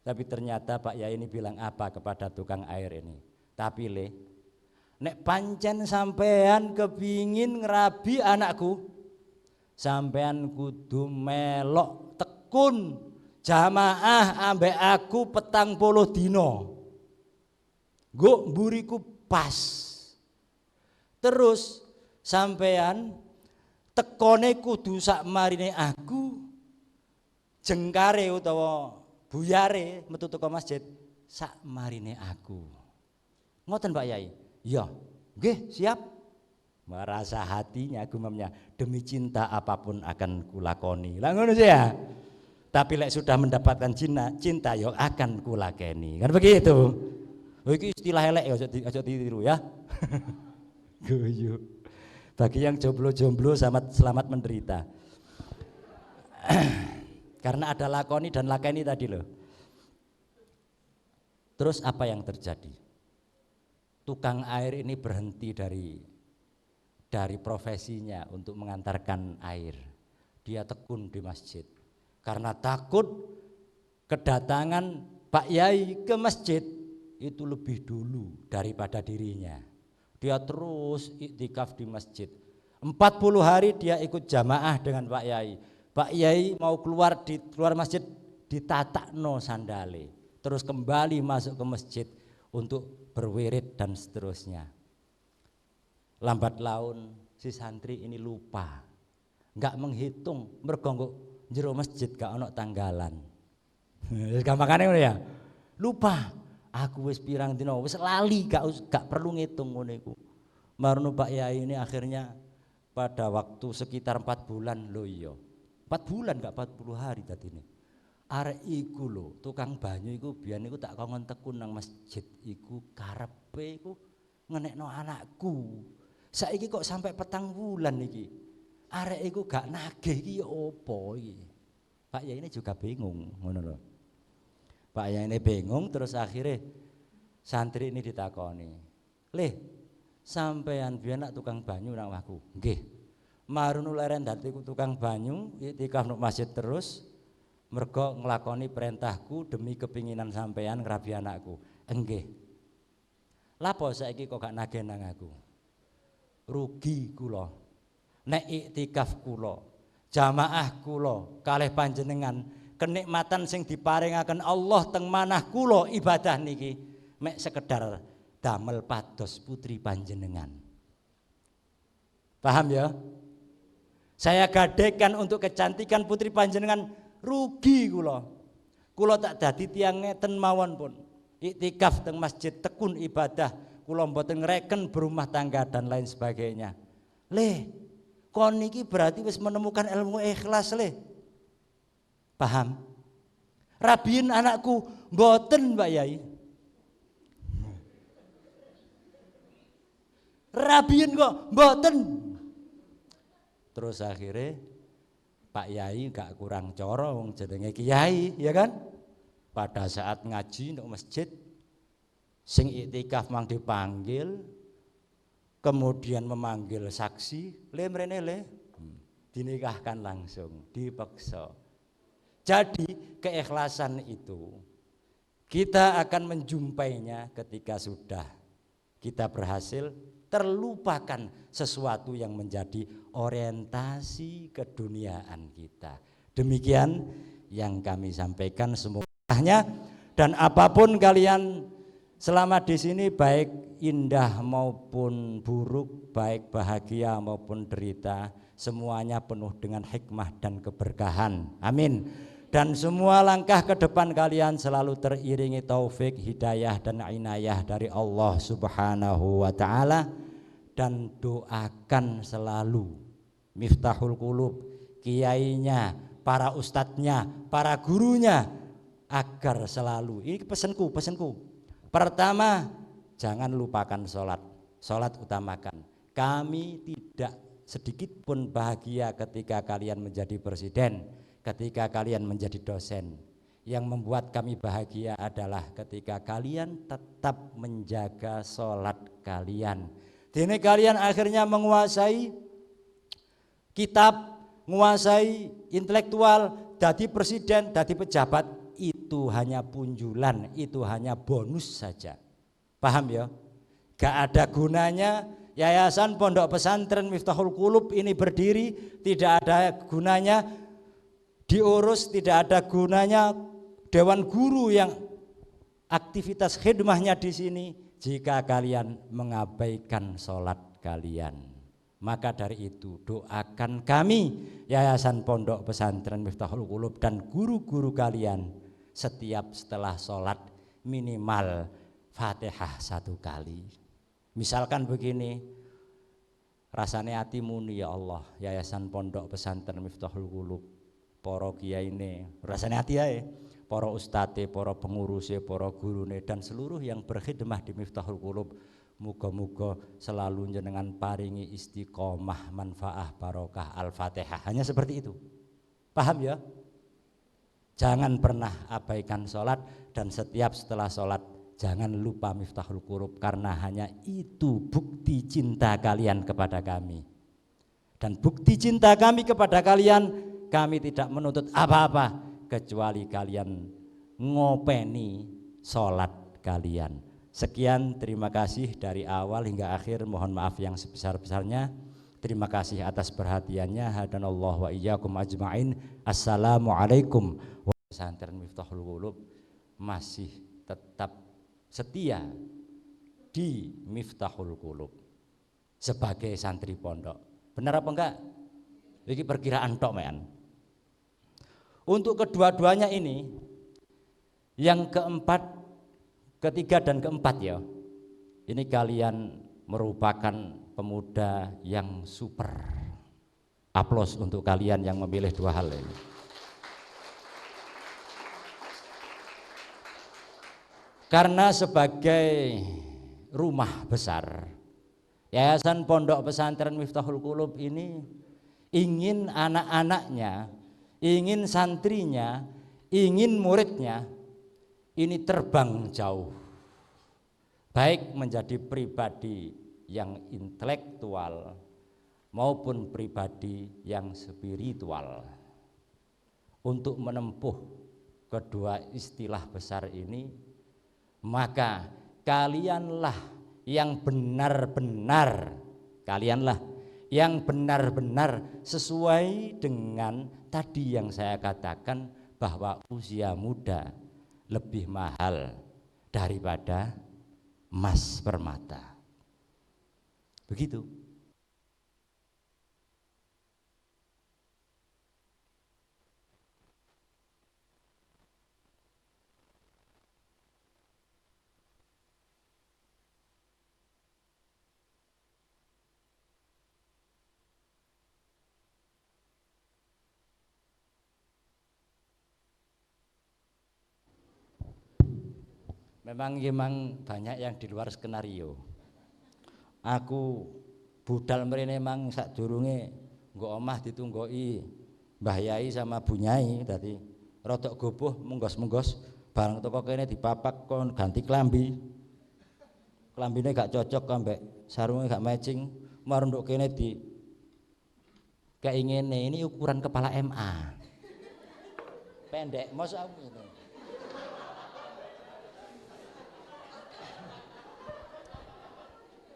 Tapi ternyata Pak Yai ini bilang apa kepada tukang air ini? Tapi nek pancen sampean kepingin ngerabi anakku, sampean kudu melok tekun jamaah ambek aku 40 dina. Nggo mburiku pas. Terus sampean tekone kudu sak marine aku jengkare utawa buyare metu teko masjid sak marine aku. Ngoten Pak Yai? Iya. Nggih, siap. Merasa hatinya gumamnya, demi cinta apapun akan kulakoni. Lah ngono sih ya. Tapi lek sudah mendapatkan cinta yo akan kulakeni. Kan begitu. Oh, iki istilah elek aja ditiru ya. Guyu. Bagi yang jomblo-jomblo selamat menderita. Karena ada lakoni dan lakeni tadi loh. Terus apa yang terjadi? Tukang air ini berhenti dari profesinya untuk mengantarkan air. Dia tekun di masjid. Karena takut kedatangan Pak Yai ke masjid itu lebih dulu daripada dirinya. Dia terus iktikaf di masjid. 40 hari dia ikut jamaah dengan Pak Yai. Pak Yai mau keluar masjid ditatakno sandale. Terus kembali masuk ke masjid untuk berwirid dan seterusnya. Lambat laun si santri ini lupa. Enggak menghitung mergo jero masjid gak ono tanggalan. Gampangane ngono ya. Lupa. Aku wis pirang dina wis lali gak perlu ngitung ngono iku. Marno Pak Yai ini akhirnya pada waktu sekitar 4 bulan lho iya. 4 bulan gak 40 hari dadine. Arek iku lho, tukang banyu iku biyen iku tak kongkon tekun nang masjid iku karepe iku ngenekno anakku. Saiki kok sampai 4 bulan iki. Arek iku gak nagih iki ya opo iki. Pak Yai ini juga bingung ngono lho. Pak Yai ini bingung terus akhirnya santri ini ditakoni. "Leh, sampean biyen nak tukang banyu nang aku?" "Nggih." "Marunu leren dadi tukang banyu, iktikaf nang masjid terus mergo nglakoni perintahku demi kepinginan sampean ngrabi anakku." "Nggih." "Lapo saiki kok gak nagih nang aku?" "Rugi kula. Nek iktikaf kula, jamaah kula kalih panjenengan kenikmatan sing diparingaken Allah teng manah kula ibadah niki mek sekedar damel pados putri panjenengan." Paham ya? Saya gadekan untuk kecantikan putri panjenengan, rugi kula. Kula tak dadi tiyang ngeten mawon pun. Iktikaf teng masjid tekun ibadah, kula mboten ngreken berumah tangga dan lain sebagainya. "Leh, kon niki berarti wis menemukan ilmu ikhlas le." Paham? Rabiin anakku mboten Mbak Yai. Rabiin kok mboten. Terus akhirnya Pak Yai gak kurang coro wong jenenge kiai, ya kan? Pada saat ngaji untuk masjid sing iktikaf mang dipanggil, kemudian memanggil saksi, "Le mrene le." Dinikahkan langsung, dipaksa. Jadi keikhlasan itu kita akan menjumpainya ketika sudah kita berhasil terlupakan sesuatu yang menjadi orientasi keduniaan kita. Demikian yang kami sampaikan semuanya, dan apapun kalian selama di sini baik indah maupun buruk, baik bahagia maupun derita, semuanya penuh dengan hikmah dan keberkahan. Amin. Dan semua langkah ke depan kalian selalu teriringi taufik, hidayah dan inayah dari Allah Subhanahu wa taala, dan doakan selalu Miftahul Qulub, kiainya, para ustadznya, para gurunya agar selalu, ini pesanku. Pertama, jangan lupakan sholat utamakan. Kami tidak sedikit pun bahagia ketika kalian menjadi presiden, ketika kalian menjadi dosen. Yang membuat kami bahagia adalah ketika kalian tetap menjaga sholat kalian. Dene kalian akhirnya menguasai kitab, menguasai intelektual, jadi presiden, jadi pejabat, itu hanya punjulan, itu hanya bonus saja. Paham ya? Gak ada gunanya Yayasan Pondok Pesantren Miftahul Qulub ini berdiri, tidak ada gunanya diurus, tidak ada gunanya dewan guru yang aktivitas khidmahnya di sini jika kalian mengabaikan sholat kalian. Maka dari itu doakan kami Yayasan Pondok Pesantren Miftahul Qulub dan guru-guru kalian setiap setelah sholat minimal Fatihah 1 kali. Misalkan begini, rasanya hati muni ya Allah, Yayasan Pondok Pesantren Miftahul Qulub, para kiai ini, rasanya hati ya, para ustate, para pengurusnya, para gurune dan seluruh yang berkhidmah di Miftahul Qulub, muga-muga selalu jenengan paringi istiqomah, manfaah, barokah, al-fatihah. Hanya seperti itu. Paham ya? Jangan pernah abaikan sholat, dan setiap setelah sholat jangan lupa Miftahul Qulub, karena hanya itu bukti cinta kalian kepada kami. Dan bukti cinta kami kepada kalian, kami tidak menuntut apa-apa kecuali kalian ngopeni sholat kalian. Sekian, terima kasih dari awal hingga akhir, mohon maaf yang sebesar-besarnya. Terima kasih atas perhatiannya. Hadanallahu wa iyyakum ajma'in. Assalamualaikum. Pesantren Miftahul Qulub masih tetap setia di Miftahul Qulub sebagai santri pondok. Benar apa enggak? Ini perkiraan tok men. Untuk kedua-duanya ini, yang keempat, ketiga dan keempat ya, ini kalian merupakan pemuda yang super. Aplaus untuk kalian yang memilih dua hal ini. Karena sebagai rumah besar, Yayasan Pondok Pesantren Miftahul Qulub ini ingin anak-anaknya, ingin santrinya, ingin muridnya ini terbang jauh, baik menjadi pribadi yang intelektual maupun pribadi yang spiritual. Untuk menempuh kedua istilah besar ini, maka kalianlah yang benar-benar sesuai dengan tadi yang saya katakan, bahwa usia muda lebih mahal daripada emas permata. Begitu. Memang banyak yang di luar skenario. Aku budal mrene memang sadurunge nggo omah ditunggoki Mbah Yai sama Bu Nyai, dadi rodok goboh menggos-menggos, bareng teko kene dipapak kon ganti klambi. Klambine gak cocok ambek sarunge gak matching, marunduk kene di kayak ngene, ini ukuran kepala MA. Pendek mos aku gitu.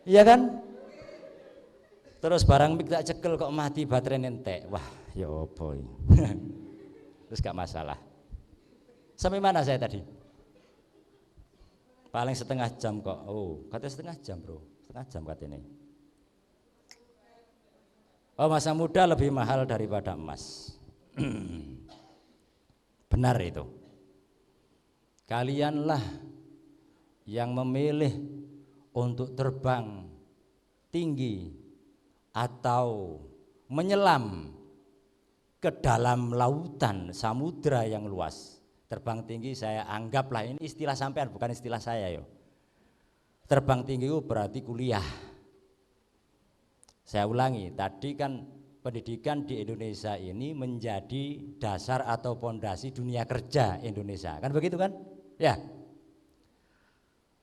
Iya kan? Terus barang mik tak cekel kok mati baterai entek. Wah, ya apa ini? Terus gak masalah. Sampai mana saya tadi? Paling setengah jam kok. Oh, katanya setengah jam, Bro. Setengah jam katanya. Oh, masa muda lebih mahal daripada emas. Benar itu. Kalianlah yang memilih untuk terbang tinggi atau menyelam ke dalam lautan samudra yang luas. Terbang tinggi saya anggaplah ini istilah sampean, bukan istilah saya yo. Terbang tinggi itu berarti kuliah. Saya ulangi, tadi kan pendidikan di Indonesia ini menjadi dasar atau pondasi dunia kerja Indonesia, kan begitu kan? Ya.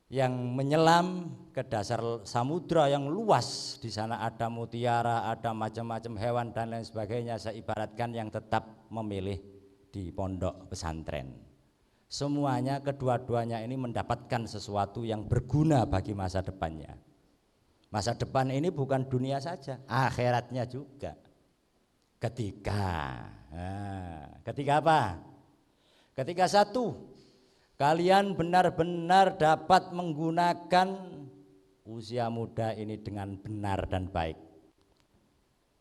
Yang menyelam ke dasar samudra yang luas, di sana ada mutiara, ada macam-macam hewan dan lain sebagainya. Saya ibaratkan yang tetap memilih di pondok pesantren. Semuanya kedua-duanya ini mendapatkan sesuatu yang berguna bagi masa depannya. Masa depan ini bukan dunia saja, akhiratnya juga. Ketika apa? Ketika satu, kalian benar-benar dapat menggunakan usia muda ini dengan benar dan baik.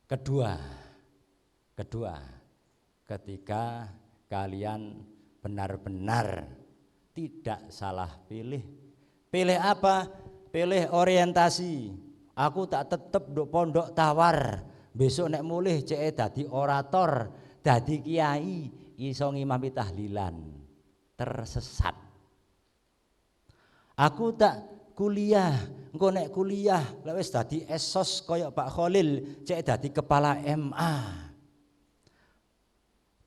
Kedua, ketika kalian benar-benar tidak salah pilih. Pilih apa? Pilih orientasi. Aku tak tetep nduk pondok Tawar. Besok nek mulih cek dadi orator, dadi kiai, iso ngimami tahlilan. Tersesat. Aku tak kuliah, engko nek kuliah lek wis dadi esos kaya Pak Khalil, cek dadi kepala MA.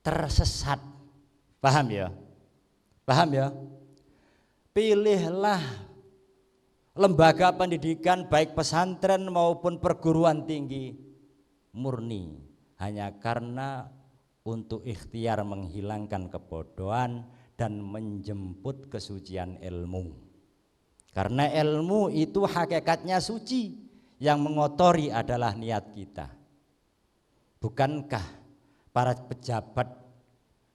Tersesat. Paham ya? Paham ya? Pilihlah lembaga pendidikan baik pesantren maupun perguruan tinggi murni hanya karena untuk ikhtiar menghilangkan kebodohan dan menjemput kesucian ilmu. Karena ilmu itu hakikatnya suci, yang mengotori adalah niat kita. Bukankah para pejabat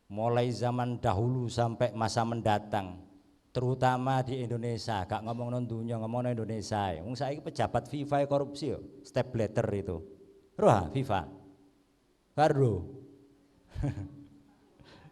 mulai zaman dahulu sampai masa mendatang, terutama di Indonesia, gak ngomong non dunia, ngomong non Indonesia. Wong saiki pejabat FIFA korupsi yo, stepladder itu. Roh FIFA. Baru.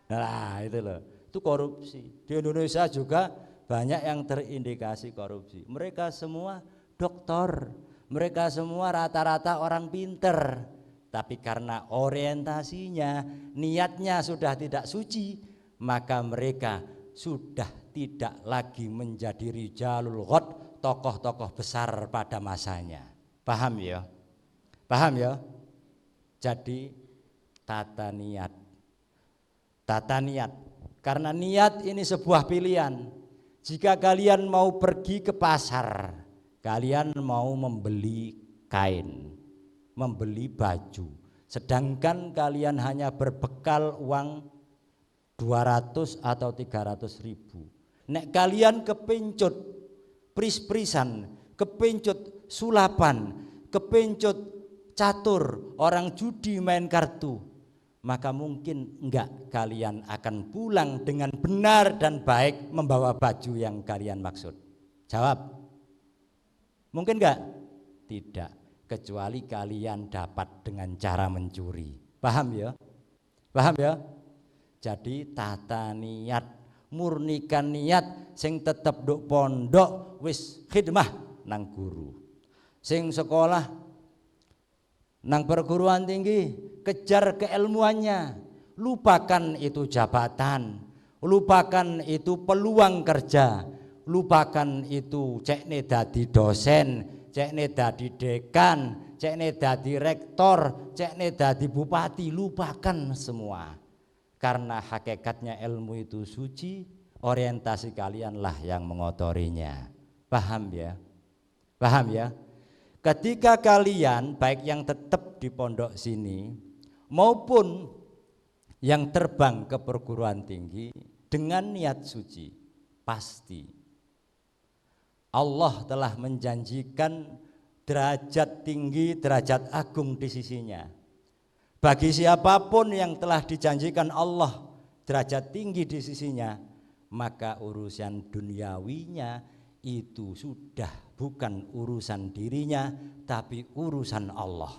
Nah, itu loh. Itu korupsi. Di Indonesia juga banyak yang terindikasi korupsi. Mereka semua doktor, mereka semua rata-rata orang pinter. Tapi karena orientasinya, niatnya sudah tidak suci, maka mereka sudah tidak lagi menjadi rijalul ghad, tokoh-tokoh besar pada masanya. Paham ya? Paham ya? Jadi tata niat. Tata niat. Karena niat ini sebuah pilihan. Jika kalian mau pergi ke pasar, kalian mau membeli kain, membeli baju, sedangkan kalian hanya berbekal uang 200 atau 300 ribu. Nek kalian kepincut pris-prisan, kepincut sulapan, kepincut catur, orang judi main kartu, maka mungkin enggak kalian akan pulang dengan benar dan baik membawa baju yang kalian maksud. Jawab. Mungkin enggak? Tidak. Kecuali kalian dapat dengan cara mencuri. Paham ya? Paham ya? Jadi tata niat, murnikan niat, sing tetep nduk pondok wis khidmah nang guru. Sing sekolah nang perguruan tinggi kejar keilmuannya, lupakan itu jabatan, lupakan itu peluang kerja, lupakan itu cekne dadi dosen, cekne dadi dekan, cekne dadi rektor, cekne dadi bupati, lupakan semua. Karena hakikatnya ilmu itu suci, orientasi kalianlah yang mengotorinya. Paham ya? Paham ya? Ketika kalian baik yang tetap di pondok sini maupun yang terbang ke perguruan tinggi dengan niat suci, pasti Allah telah menjanjikan derajat tinggi, derajat agung di sisinya. Bagi siapapun yang telah dijanjikan Allah derajat tinggi di sisinya, maka urusan duniawinya itu sudah bukan urusan dirinya, tapi urusan Allah.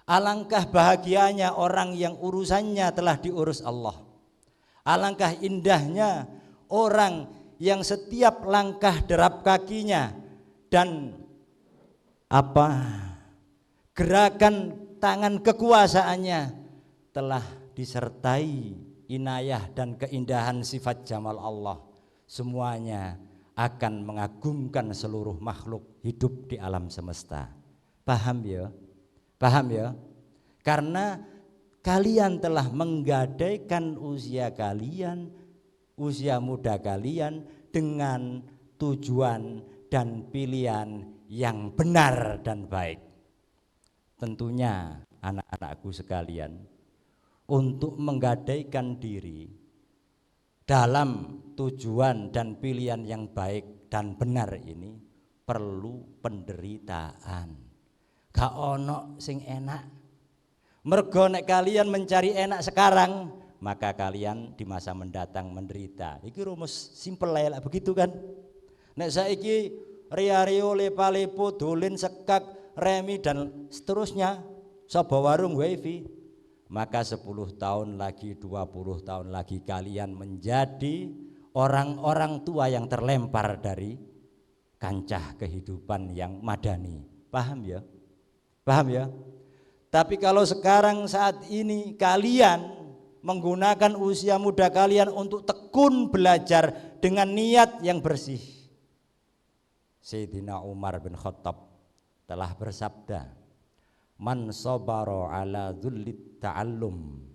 Alangkah bahagianya orang yang urusannya telah diurus Allah. Alangkah indahnya orang yang setiap langkah derap kakinya dan gerakan tangan kekuasaannya telah disertai inayah dan keindahan sifat jamal Allah. Semuanya akan mengagumkan seluruh makhluk hidup di alam semesta. Paham ya? Paham ya? Karena kalian telah menggadaikan usia kalian, usia muda kalian dengan tujuan dan pilihan yang benar dan baik. Tentunya anak-anakku sekalian, untuk menggadaikan diri dalam tujuan dan pilihan yang baik dan benar ini perlu penderitaan. Gak ono sing enak. Mergo nek kalian mencari enak sekarang, maka kalian di masa mendatang menderita. Iki rumus simpel lah begitu kan. Nek saiki ria-rio lepa-lepo dolin sekak remi dan seterusnya sapa warung wifi, maka 10 tahun lagi 20 tahun lagi kalian menjadi orang-orang tua yang terlempar dari kancah kehidupan yang madani. Paham ya? Paham ya? Tapi kalau sekarang saat ini kalian menggunakan usia muda kalian untuk tekun belajar dengan niat yang bersih. Sayyidina Umar bin Khattab telah bersabda, "Man sabara ala dzullit ta'allum."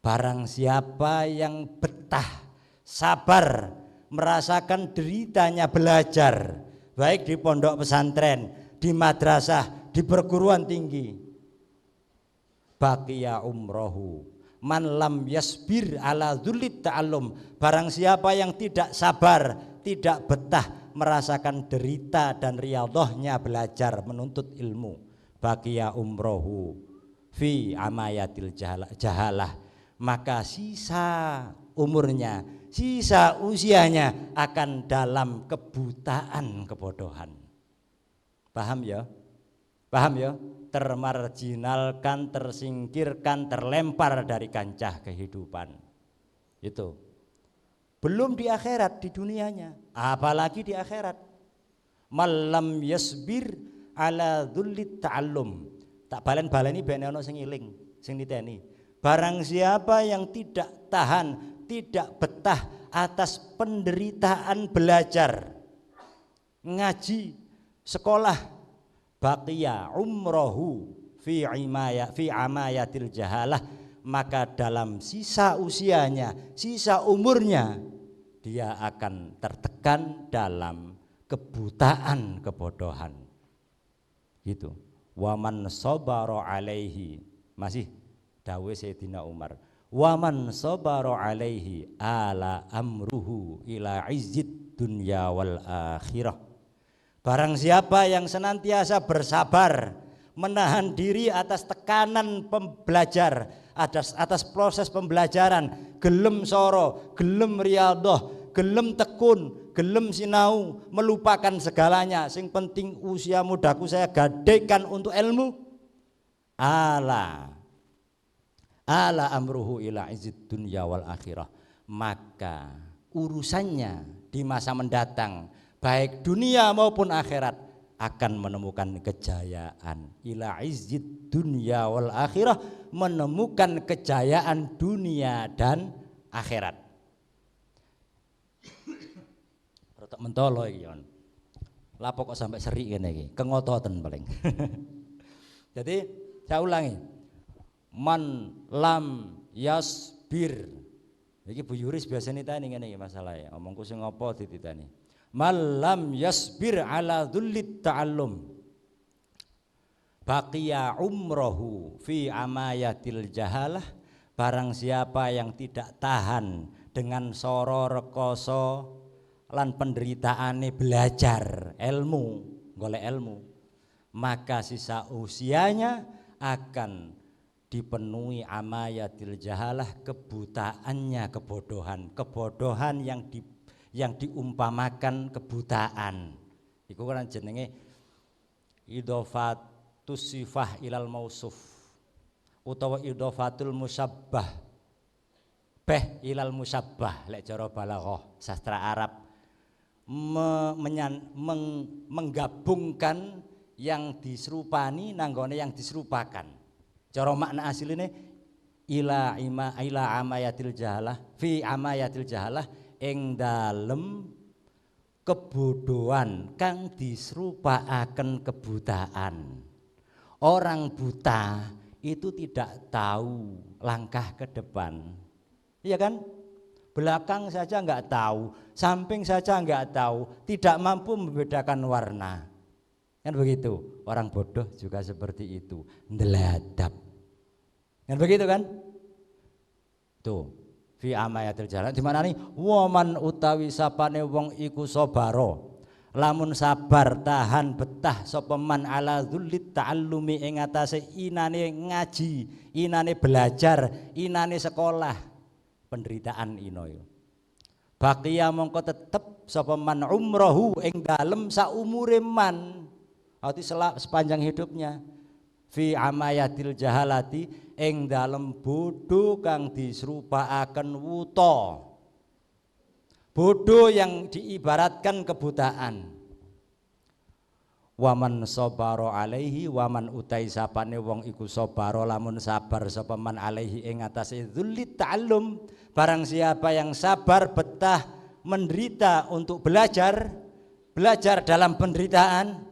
Barang siapa yang betah, sabar merasakan deritanya belajar, baik di pondok pesantren, di madrasah, di perguruan tinggi, baqiya umrohu. Man lam yasbir ala dzullit ta'allum. Barang siapa yang tidak sabar, tidak betah merasakan derita dan riyadhahnya belajar menuntut ilmu, baqiya umrohu fi amayatil jahalah, maka sisa umurnya, sisa usianya akan dalam kebutaan, kebodohan. Paham ya? Paham ya? Termarginalkan, tersingkirkan, terlempar dari kancah kehidupan. Itu. Belum di akhirat, di dunianya, apalagi di akhirat. Malam yasbir ala dzullit ta'allum. Tak balen-baleni ben ana sing iling, sing niteni. Barang siapa yang tidak tahan, tidak betah atas penderitaan belajar, ngaji, sekolah, baqiya umrohu fi amayatil jahalah, maka dalam sisa usianya, sisa umurnya, dia akan tertekan dalam kebutaan, kebodohan. Gitu. Waman sabara alaihi, masih dawuh Sayyidina Umar, waman sabara alaihi ala amruhu ila izzid dunya wal akhirah. Barang siapa yang senantiasa bersabar menahan diri atas tekanan pembelajar, atas proses pembelajaran, gelem soro, gelem riyadhah, gelem tekun, gelem sinau, melupakan segalanya, sing penting usia mudaku saya gadekan untuk ilmu. Ala amruhu ila izzid dunya wal akhirah, maka urusannya di masa mendatang, baik dunia maupun akhirat, akan menemukan kejayaan. Ila izzid dunya wal akhirah, menemukan kejayaan dunia dan akhirat. Rotok mentolo iki yon. Lapo kok sampai seri ngene iki, kengototen paling. Jadi saya ulangi. Man lam yasbir. Iki Bu Yuris biasa nitani ngene iki masalahe. Omongku sing ngopo dititani. Malam yasbir ala dzullit ta'allum, baqiya umrohu fi amayatil jahalah. Barang siapa yang tidak tahan dengan soro rekoso lan penderitaane belajar ilmu, golek ilmu, maka sisa usianya akan dipenuhi amayatil jahalah, kebutaannya, kebodohan yang diumpamakan kebutaan. Iku kan jenenge idhofatus sifah ilal mausuf, utawa idhofatul musabbah ilal musabbah lek cara balaghah sastra Arab, menggabungkan yang diserupani nanggone yang diserupakan. Cara makna asline ila amayatil jahalah fi amayatil jahalah, ing dalem kebodohan kang disrupakaken kebutaan. Orang buta itu tidak tahu langkah ke depan, iya kan? Belakang saja enggak tahu, samping saja enggak tahu, tidak mampu membedakan warna. Kan begitu. Orang bodoh juga seperti itu, ndeladap. Kan begitu kan? Tuh. Fi amayatil jalan di mana nih? Waman utawi sapane wong iku sabaro lamun sabar tahan betah sapa man ala dzullit ta'allumi ing atase inane ngaji, inane belajar, inane sekolah, penderitaan ino yo. Baqiya mongko tetep sapa man umrohu ing dalem saumure man, arti sepanjang hidupnya fi amayatil jahalati ing dalem bodho kang disrupakaken wuta. Bodoh yang diibaratkan kebutaan. Waman sabaro alaihi waman utai sapane wong iku sabaro lamun sabar sapa man alaihi ing atase dzullit ta'allum, barang siapa yang sabar betah menderita untuk belajar dalam penderitaan.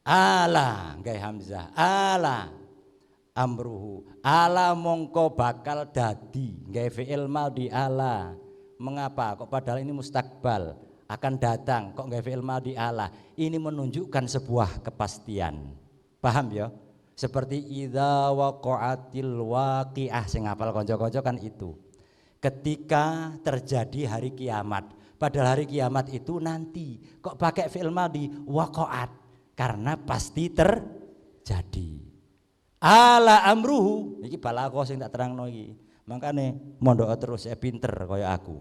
Ala nggih hamzah, ala amruhu, ala mongko bakal dadi nggih fi'il madhi ala. Mengapa kok padahal ini mustakbal akan datang, kok nggak fi'il madhi ala? Ini menunjukkan sebuah kepastian. Paham ya? Seperti idza waqa'atil waqi'ah, sing hafal kanca-kanca kan itu. Ketika terjadi hari kiamat. Padahal hari kiamat itu nanti. Kok pakai fi'il madhi waqa'at? Karena pasti terjadi. Ala amruhu, iki balaghah sing tak terangno iki. Makanya mondok terus pinter kaya aku.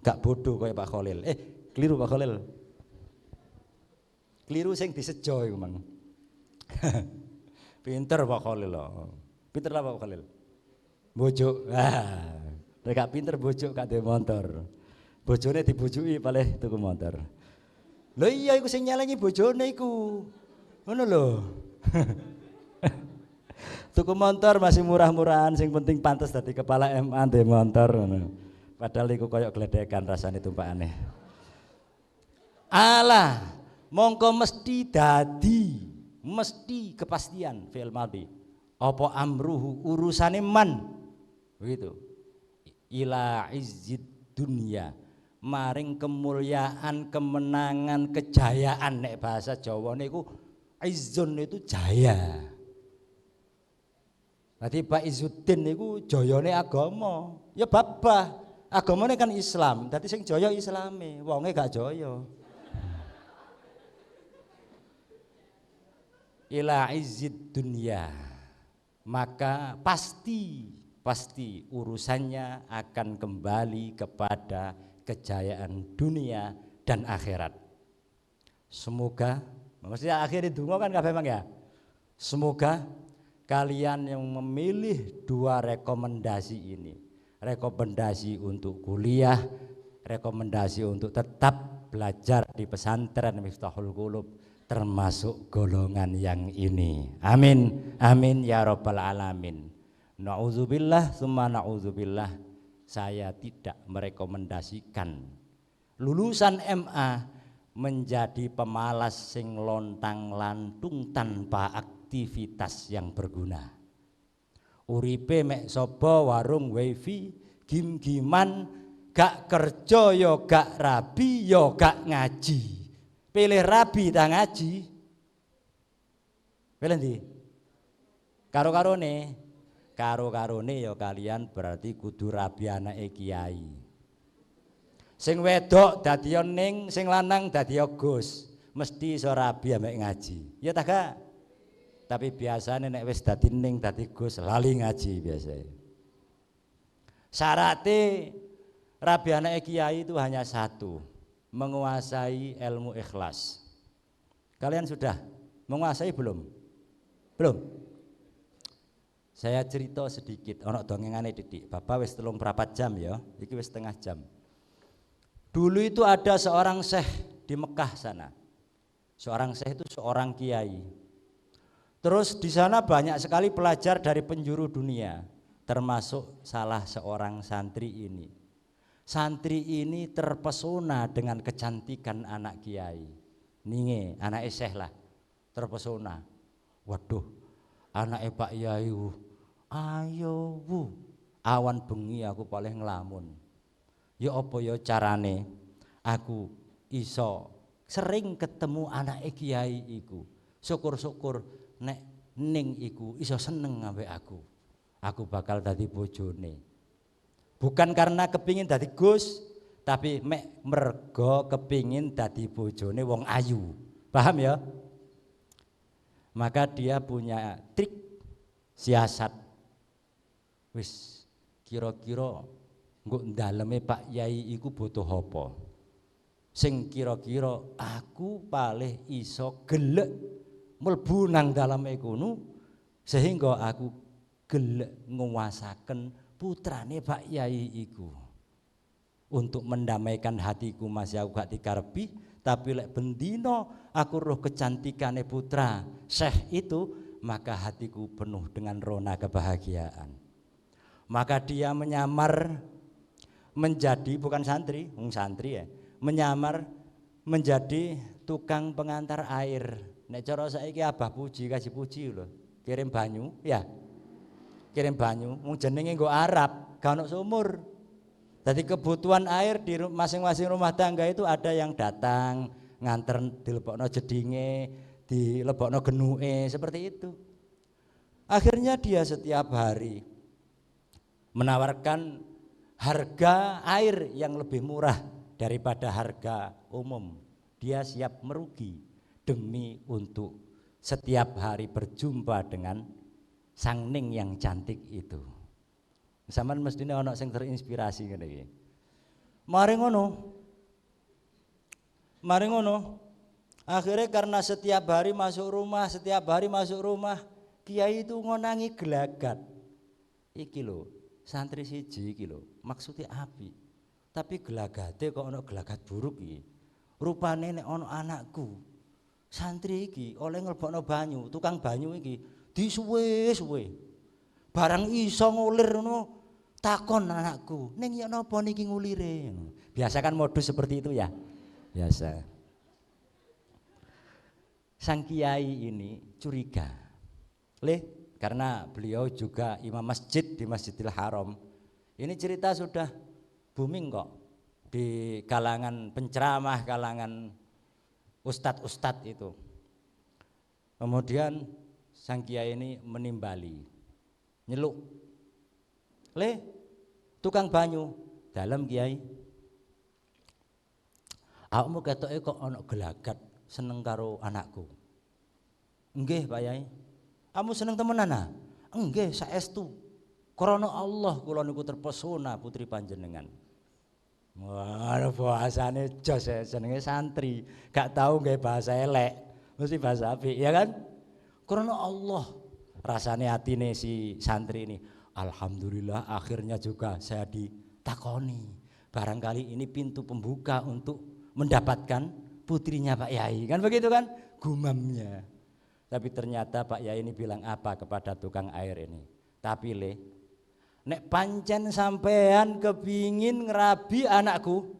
Gak bodoh kaya Pak Khalil. Keliru Pak Khalil. Keliru sing disejo iku mang. Pinter Pak Khalil loh. Pinter lah Pak Khalil. Bojo. Nek gak pinter bojo gak duwe motor. Bojone dibojoki paleh tuku motor. Lho iya iku sing nyelengi bojone iku. Ngono lho. Tuku motor masih murah-murahan, sing penting pantes dadi kepala MA ndek motor ngono. Padahal iku koyok gledekan rasane tumpakane. Alah, mongko mesti dadi, mesti kepastian fi'il madhi. Apa amruhu urusane man. Begitu. Ila izzid dunya, maring kemuliaan, kemenangan, kejayaan nek bahasa Jawa niku izzun itu jaya. Nanti Pak Izzuddin itu joyone agama, ya babah, agamanya kan Islam, jadi sing joyo Islame, wonge gak joyo. Ila izzid dunya, maka pasti urusannya akan kembali kepada kejayaan dunia dan akhirat. Semoga, maksudnya akhir itu kan kabeh memang ya. Semoga kalian yang memilih dua rekomendasi ini, rekomendasi untuk kuliah, rekomendasi untuk tetap belajar di pesantren Miftahul Qulub, termasuk golongan yang ini. Amin, amin ya rabbal alamin. Na'udzubillah summa na'udzubillah, saya tidak merekomendasikan lulusan MA menjadi pemalas sing lontang lantung tanpa aktivitas yang berguna. Uripe mek sapa warung wifi, gim-giman, gak kerja yo gak rabi yo gak ngaji. Pilih rabi ta ngaji? Pilih ndi? Karo-karone yo kalian berarti kudu rabi anake kiai. Sing wedok dadi ning, sing lanang dadi Gus. Mesti iso rabi ambek ngaji. Ya ta gak? Tapi biasanya nek wis dadi ning dadi Gus lali ngaji biasanya. Syaratnya rabi anak kiai itu hanya satu, menguasai ilmu ikhlas. Kalian sudah menguasai belum? Belum. Saya cerita sedikit, ono dongengane didik. Bapak wis 3/4 jam ya, iki wis setengah jam. Dulu itu ada seorang syekh di Mekah sana. Seorang syekh itu seorang kiai. Terus di sana banyak sekali pelajar dari penjuru dunia, termasuk salah seorang santri ini. Santri ini terpesona dengan kecantikan anak kiai. Ninge, anak syekh lah, terpesona. Waduh, anak Pak Yai, ayo awan bengi aku paling ngelamun. Ya apa ya carane aku iso sering ketemu anak kiai iku. Syukur-syukur nek ning iku iso seneng ambek aku. Aku bakal dadi bojone. Bukan karena kepingin dadi Gus, tapi mek mergo kepingin dadi bojone wong ayu. Paham ya? Maka dia punya trik siasat. Wis kira-kira nggo ndaleme Pak Yai iku butuh apa? Sing kira-kira aku paling iso gelek mlebu nang daleme kono sehingga aku gelek nguasaken putrane Pak Yai iku. Untuk mendamaikan hatiku masih aku gak dikarepi, tapi lek bendino aku roh kecantikane putra Syekh itu, maka hatiku penuh dengan rona kebahagiaan. Maka dia menyamar menjadi bukan santri, santri ya, menyamar menjadi tukang pengantar air. Nek cara saiki Abah Puji kasih puji lho, kirim banyu, ya. Kirim banyu, wong jenenge nggo Arab, gak ono sumur. Jadi kebutuhan air di masing-masing rumah tangga itu ada yang datang nganter dilebokno jedinge, dilebokno genuke, seperti itu. Akhirnya dia setiap hari menawarkan harga air yang lebih murah daripada harga umum. Dia siap merugi demi untuk setiap hari berjumpa dengan sang ning yang cantik itu. Sampeyan mestine ana sing terinspirasi ngene iki. Mari ngono. Akhirnya karena setiap hari masuk rumah, kiai itu ngonangi gelagat. Iki lho, santri siji iki lho, maksudnya api. Tapi gelagate kok ana gelagat buruk iki. Rupane nek ana anakku, santri iki oleh nglebokno banyu, tukang banyu iki disuwe-suwe. Barang iso ngulir ngono, takon anakku, ning ya napa niki ngulire? Biasa kan modus seperti itu ya. Biasa. Sang kiai ini curiga. Karena beliau juga imam masjid di Masjidil Haram. Ini cerita sudah booming kok di kalangan penceramah, kalangan ustadz-ustadz itu. Kemudian sang kiai ini menimbali, nyeluk, tukang banyu, dalam kiai. Awakmu ketoke kok ana gelagat seneng karo anakku. Nggih Pak Yai. Kamu seneng temenan ah? Nggih saestu. Krana Allah kula niku terpesona putri panjenengan. Wah, bahasane jos ya, jenenge santri, gak tahu nggih bahasa elek, mesti bahasa apik, ya kan? Krana Allah. Rasane atine si santri ini, alhamdulillah akhirnya juga saya ditakoni. Barangkali ini pintu pembuka untuk mendapatkan putrinya Pak Yai, kan begitu kan? Gumamnya. Tapi ternyata Pak Yai ini bilang apa kepada tukang air ini? Tapi nek pancen sampean kepingin ngerabi anakku,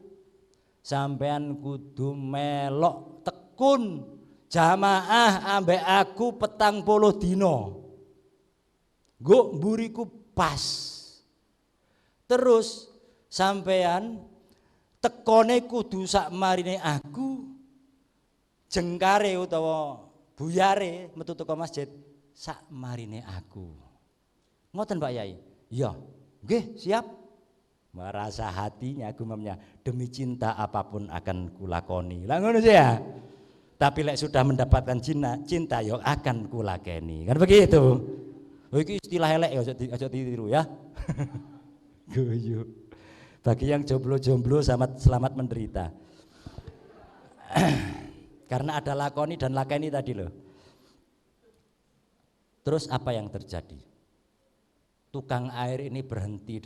sampean kudu melok tekun jamaah ambek aku 40 dino. Nggo mburiku pas. Terus sampean tekone kudu sak marine aku, jengkare utawa buyare metu teko masjid sak marine aku. Ngoten Pak Yai? Ya, nggih siap. Merasa hatinya gumamnya, demi cinta apapun akan kulakoni. Lah ngono sih ya. Tapi lek sudah mendapatkan cinta ya akan kulakeni. Kan begitu. Oh, iki istilah elek ya aja ditiru ya. Guyu. Bagi yang jomblo-jomblo selamat menderita. Karena ada lakoni dan lakeni tadi loh. Terus apa yang terjadi? Tukang air ini berhenti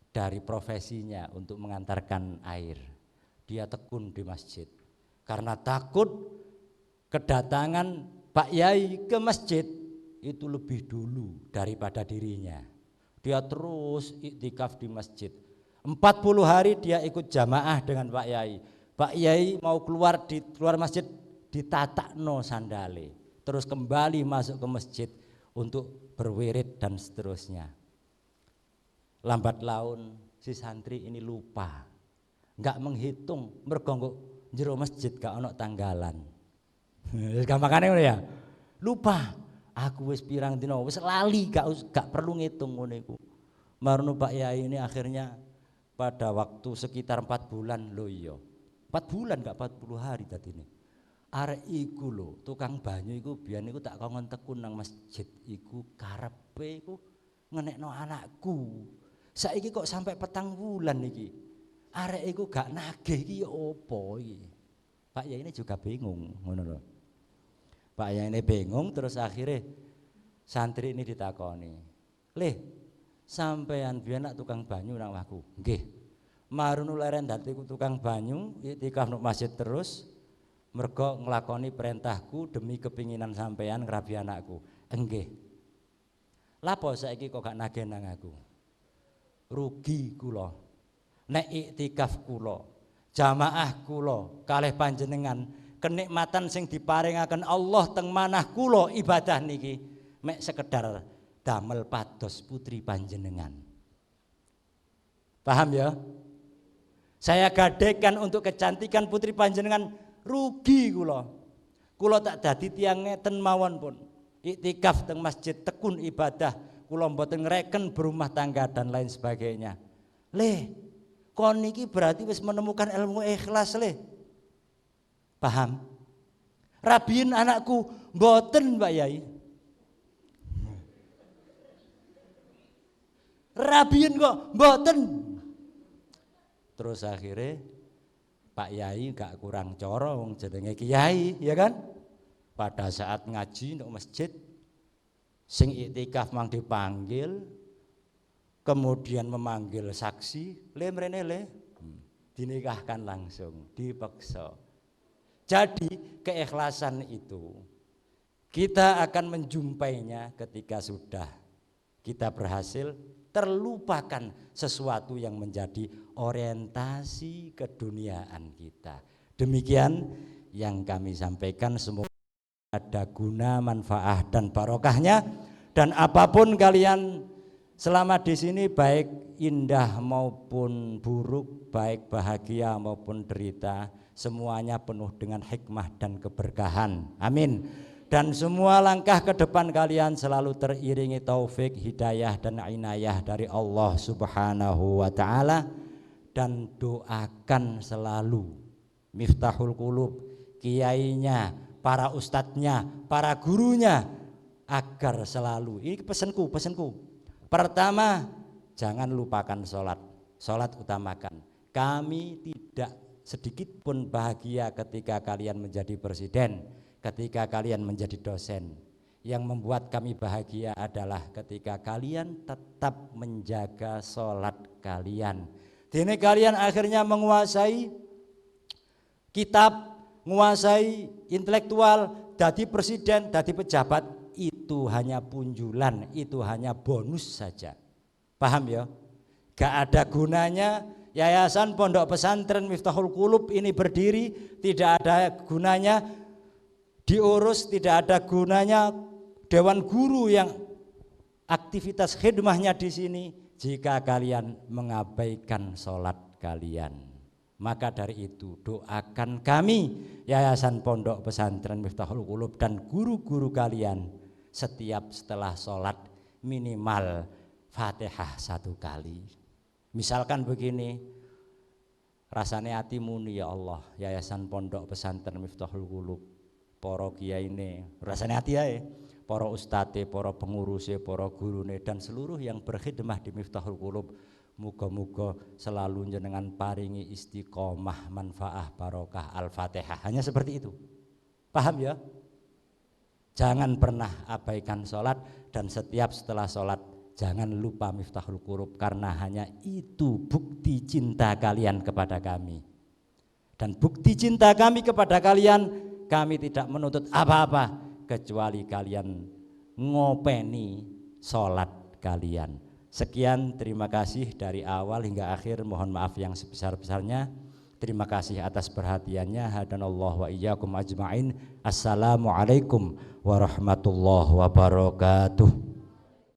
dari profesinya untuk mengantarkan air. Dia tekun di masjid. Karena takut kedatangan Pak Yai ke masjid itu lebih dulu daripada dirinya. Dia terus iktikaf di masjid. 40 hari dia ikut jamaah dengan Pak Yai. Pak Yai mau keluar masjid ditatakno sandale, terus kembali masuk ke masjid untuk berwirid dan seterusnya. Lambat laun si santri ini lupa, nggak menghitung mergo jero masjid gak ono tanggalan. Gampangane ngono ya. Lupa. Aku wis pirang dina wis lali gak perlu ngitung ngono iku. Marno Pak Yai ini akhirnya pada waktu sekitar 4 bulan lho iya. 4 bulan gak 40 hari tadi ini. Arek iku lho, tukang banyu iku biyen iku tak kongon tekun nang masjid iku karepe iku ngenekno anakku. Saiki kok sampai 4 bulan iki. Arek iku gak nagih iki ya opo iki. Pak Yai ini juga bingung ngono lho. Pak Yai ini bingung terus akhirnya santri ini ditakoni. "Leh, sampean biyen nak tukang banyu nang omahku?" "Nggih." "Marunu leren dadi tukang banyu, iktikaf nang masjid terus mergo nglakoni perintahku demi kepinginan sampean ngrabi anakku." "Nggih." "Lapo saiki kok gak nagih nang aku?" "Rugi kula. Nek iktikaf kula, jamaah kula kalih panjenengan kenikmatan sing diparingaken Allah teng manah kula ibadah niki mek sekedar damel pados putri panjenengan." Paham ya? Saya gadekan untuk kecantikan putri panjenengan, rugi kula. Kula tak dadi tiyang ngeten mawon pun. Iktikaf teng masjid tekun ibadah, kula mboten ngreken berumah tangga dan lain sebagainya. "Leh, kon niki berarti wis menemukan ilmu ikhlas le." Paham? Rabiin anakku mboten Mbak Yai. Rabiin kok mboten. Terus akhirnya Pak Yai gak kurang coro wong jenenge kiai, ya kan? Pada saat ngaji nang masjid sing iktikaf mang dipanggil, kemudian memanggil saksi, "Le mrene le." Dinikahkan langsung, dipaksa. Jadi keikhlasan itu kita akan menjumpainya ketika sudah kita berhasil terlupakan sesuatu yang menjadi orientasi keduniaan kita. Demikian yang kami sampaikan, semoga ada guna, manfaat dan barokahnya, dan apapun kalian selama di sini baik indah maupun buruk, baik bahagia maupun derita, semuanya penuh dengan hikmah dan keberkahan. Amin. Dan semua langkah ke depan kalian selalu teriringi taufik, hidayah dan inayah dari Allah Subhanahu wa taala, dan doakan selalu Miftahul Qulub, kiainya, para ustadznya, para gurunya agar selalu, ini pesanku. Pertama, jangan lupakan sholat utamakan. Kami tidak sedikit pun bahagia ketika kalian menjadi presiden, ketika kalian menjadi dosen. Yang membuat kami bahagia adalah ketika kalian tetap menjaga sholat kalian. Dene kalian akhirnya menguasai kitab, menguasai intelektual, jadi presiden, jadi pejabat, itu hanya punjulan, itu hanya bonus saja. Paham ya? Gak ada gunanya Yayasan Pondok Pesantren Miftahul Qulub ini berdiri, tidak ada gunanya diurus, tidak ada gunanya dewan guru yang aktivitas khidmahnya di sini jika kalian mengabaikan sholat kalian. Maka dari itu doakan kami Yayasan Pondok Pesantren Miftahul Qulub dan guru-guru kalian setiap setelah sholat minimal Fatihah 1 kali. Misalkan begini, rasane ati muni, ya Allah, Yayasan Pondok Pesantren Miftahul Qulub, para kiai ini, rasane ati ae, para ustate, para pengurusnya, para gurune dan seluruh yang berkhidmah di Miftahul Qulub, muga-muga selalu jenengan paringi istiqomah, manfaah, barokah, Al-Fatihah. Hanya seperti itu. Paham ya? Jangan pernah abaikan sholat, dan setiap setelah sholat jangan lupa Miftahul Qulub, karena hanya itu bukti cinta kalian kepada kami. Dan bukti cinta kami kepada kalian, kami tidak menuntut apa-apa kecuali kalian ngopeni sholat kalian. Sekian, terima kasih dari awal hingga akhir, mohon maaf yang sebesar-besarnya. Terima kasih atas perhatiannya. Hadanallahu wa iyyakum ajma'in. Assalamualaikum warahmatullahi wabarakatuh.